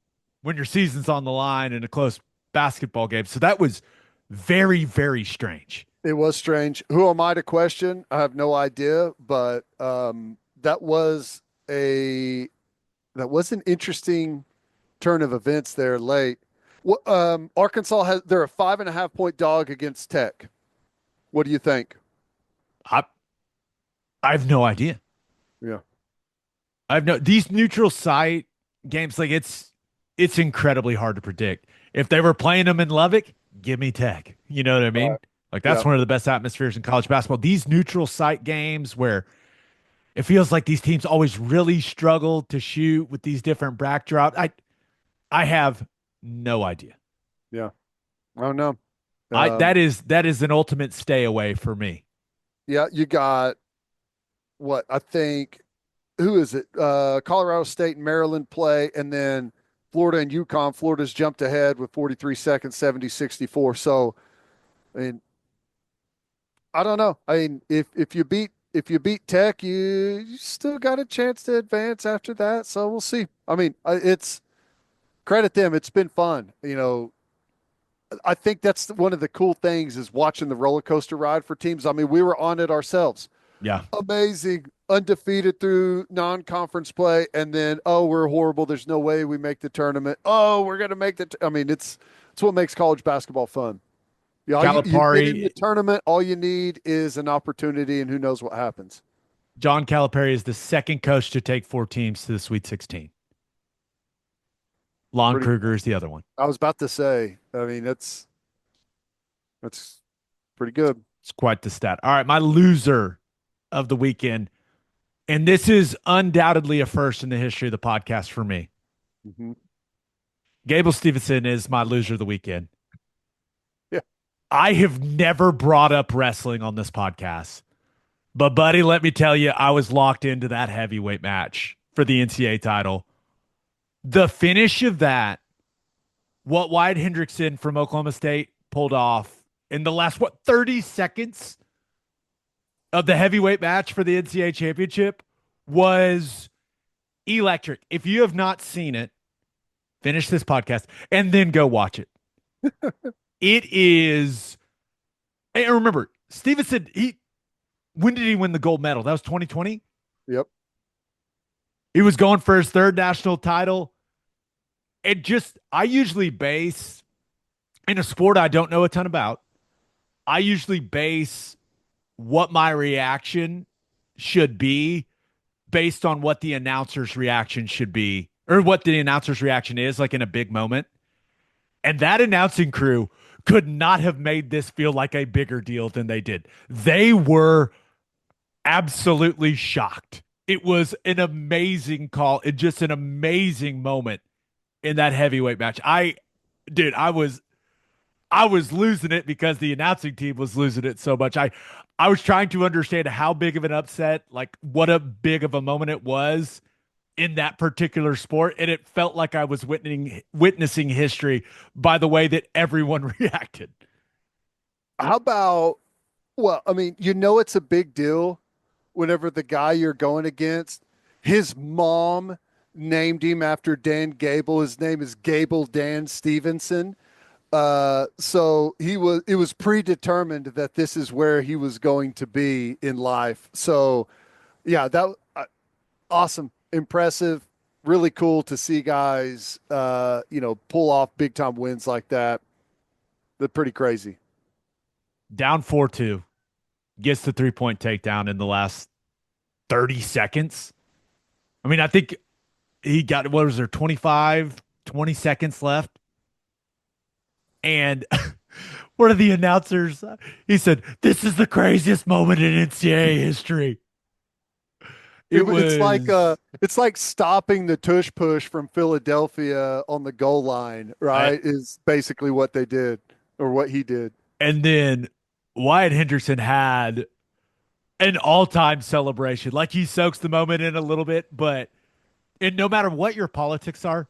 when your season's on the line in a close basketball game. So that was very, very strange. it was strange. Who am I to question? I have no idea, but that was a that was an interesting turn of events there late. Arkansas they're a 5.5 point dog against Tech. What do you think? I I have no idea. Yeah. I have no these neutral site games, like it's incredibly hard to predict. If they were playing them in Lubbock, give me Tech. You know what I mean? Right. Like Yeah. that's one of the best atmospheres in college basketball. These neutral site games where it feels like these teams always really struggle to shoot with these different backdrops. I have no idea. Yeah. I don't know. I Um, that is an ultimate stay away for me. yeah, you got what I think. Who is it? Colorado State and Maryland play, and then Florida and UConn. Florida's jumped ahead with 43 seconds, 70-64. So, I mean, I don't know. I mean, if you beat Tech, you still got a chance to advance after that. So we'll see. I mean, it's credit them. It's been fun. I think that's one of the cool things is watching the roller coaster ride for teams. I mean, we were on it ourselves. Yeah. Amazing, undefeated through non-conference play, and then oh, we're horrible. There's no way we make the tournament. Oh, we're gonna make I mean, it's what makes college basketball fun. Yeah, you get in the Calipari, tournament. All you need is an opportunity, and who knows what happens. John Calipari is the second coach to take 4 teams to the Sweet 16. Lon Pretty. Kruger is the other one. I was about to say. I mean, that's pretty good. It's quite the stat. All right, my loser of the weekend, and this is undoubtedly a first in the history of the podcast for me. Hmm. Gable Steveson is my loser of the weekend. Yeah. I have never brought up wrestling on this podcast, but buddy, let me tell you, I was locked into that heavyweight match for the NCAA title. The finish of that, what Wyatt Hendrickson from Oklahoma State pulled off in the last, 30 seconds of the heavyweight match for the NCAA championship was electric. If you have not seen it, finish this podcast and then go watch it. It is, and remember, Stevenson, when did he win the gold medal? That was 2020. Yep. He was going for his third national title. I usually base in a sport I don't know a ton about. I usually base what my reaction should be based on what the announcer's reaction should be, or what the announcer's reaction is, like in a big moment. And that announcing crew could not have made this feel like a bigger deal than they did. They were absolutely shocked. It was an amazing call and just an amazing moment in that heavyweight match. I was losing it because the announcing team was losing it so much. I was trying to understand how big of an upset, like what a big of a moment it was in that particular sport, and it felt like I was witnessing history by the way that everyone reacted. How about? Well, I mean, it's a big deal whenever the guy you're going against, his mom named him after Dan Gable. His name is Gable Dan Stevenson. So it was predetermined that this is where he was going to be in life. So yeah, awesome, impressive, really cool to see guys, pull off big time wins like that. They're pretty crazy. Down 4-2, gets the 3-point takedown in the last 30 seconds. I mean, I think he got, what was there, 20 seconds left. And one of the announcers, he said, "This is the craziest moment in NCAA history." It was, It's like stopping the tush push from Philadelphia on the goal line, I, right? Is basically what they did or what he did. and then Wyatt Hendrickson had an all-time celebration. Like he soaks the moment in a little bit, but and no matter what your politics are,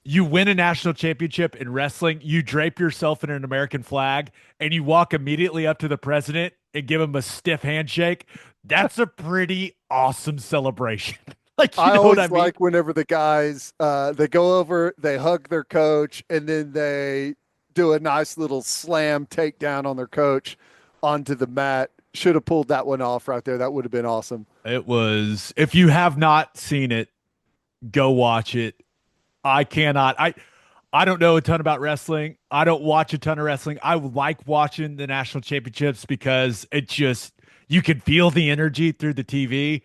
you win a national championship in wrestling, you drape yourself in an American flag, and you walk immediately up to the president and give him a stiff handshake. That's a pretty awesome celebration. Like, you I know what I always mean? like whenever the guys they go over, they hug their coach, and then they do a nice little slam takedown on their coach onto the mat. Should have pulled that one off right there. That would have been awesome. It was, if you have not seen it, go watch it. I cannot. I don't know a ton about wrestling. I don't watch a ton of wrestling. I like watching the national championships because it just you can feel the energy through the TV.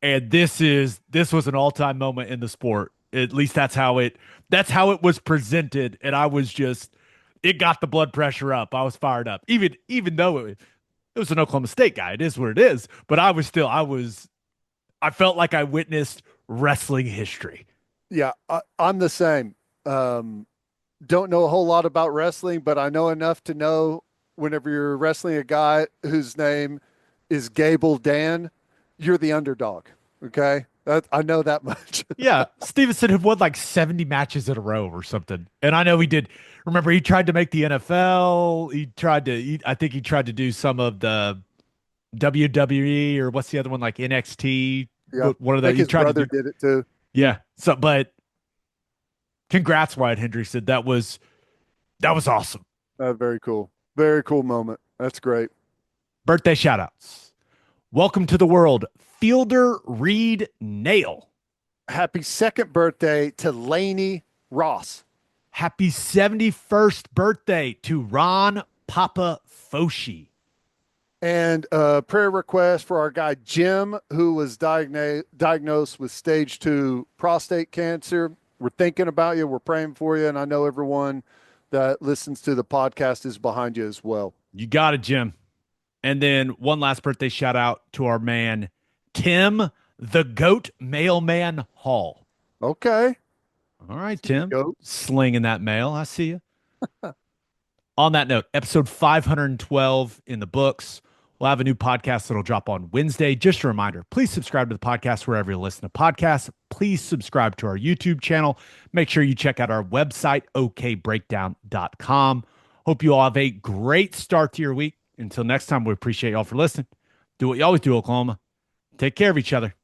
And this was an all-time moment in the sport. At least that's how it was presented. And I was just it got the blood pressure up. I was fired up. Even though it was an Oklahoma State guy. It is what it is. But I felt like I witnessed wrestling history. Yeah, I'm the same. Um, don't know a whole lot about wrestling, but I know enough to know whenever you're wrestling a guy whose name is Gable Dan, you're the underdog. Okay, I know that much. Yeah, Stevenson had won like 70 matches in a row or something. And I know he did. Remember, he tried to make the NFL. I think he tried to do some of the WWE or what's the other one, like NXT. Yeah, One of I the, think he his tried to brother do. did it too. Yeah. So, but congrats, Wyatt Hendrickson. That was awesome. Very cool. Very cool moment. That's great. Birthday shout outs. Welcome to the world, Fielder Reed Nail. Happy second birthday to Laney Ross. Happy 71st birthday to Ron Papa Foshi. And a prayer request for our guy Jim, who was diagnosed with stage 2 prostate cancer. We're thinking about you. We're praying for you. And I know everyone that listens to the podcast is behind you as well. You got it, Jim. And then one last birthday shout out to our man, Tim the Goat Mailman Hall. Okay. All right, Tim. Goat. Slinging that mail. I see you. On that note, episode 512 in the books. We'll have a new podcast that'll drop on Wednesday. Just a reminder, please subscribe to the podcast wherever you listen to podcasts. Please subscribe to our YouTube channel. Make sure you check out our website, okbreakdown.com. Hope you all have a great start to your week. Until next time, we appreciate y'all for listening. Do what you always do, Oklahoma. Take care of each other.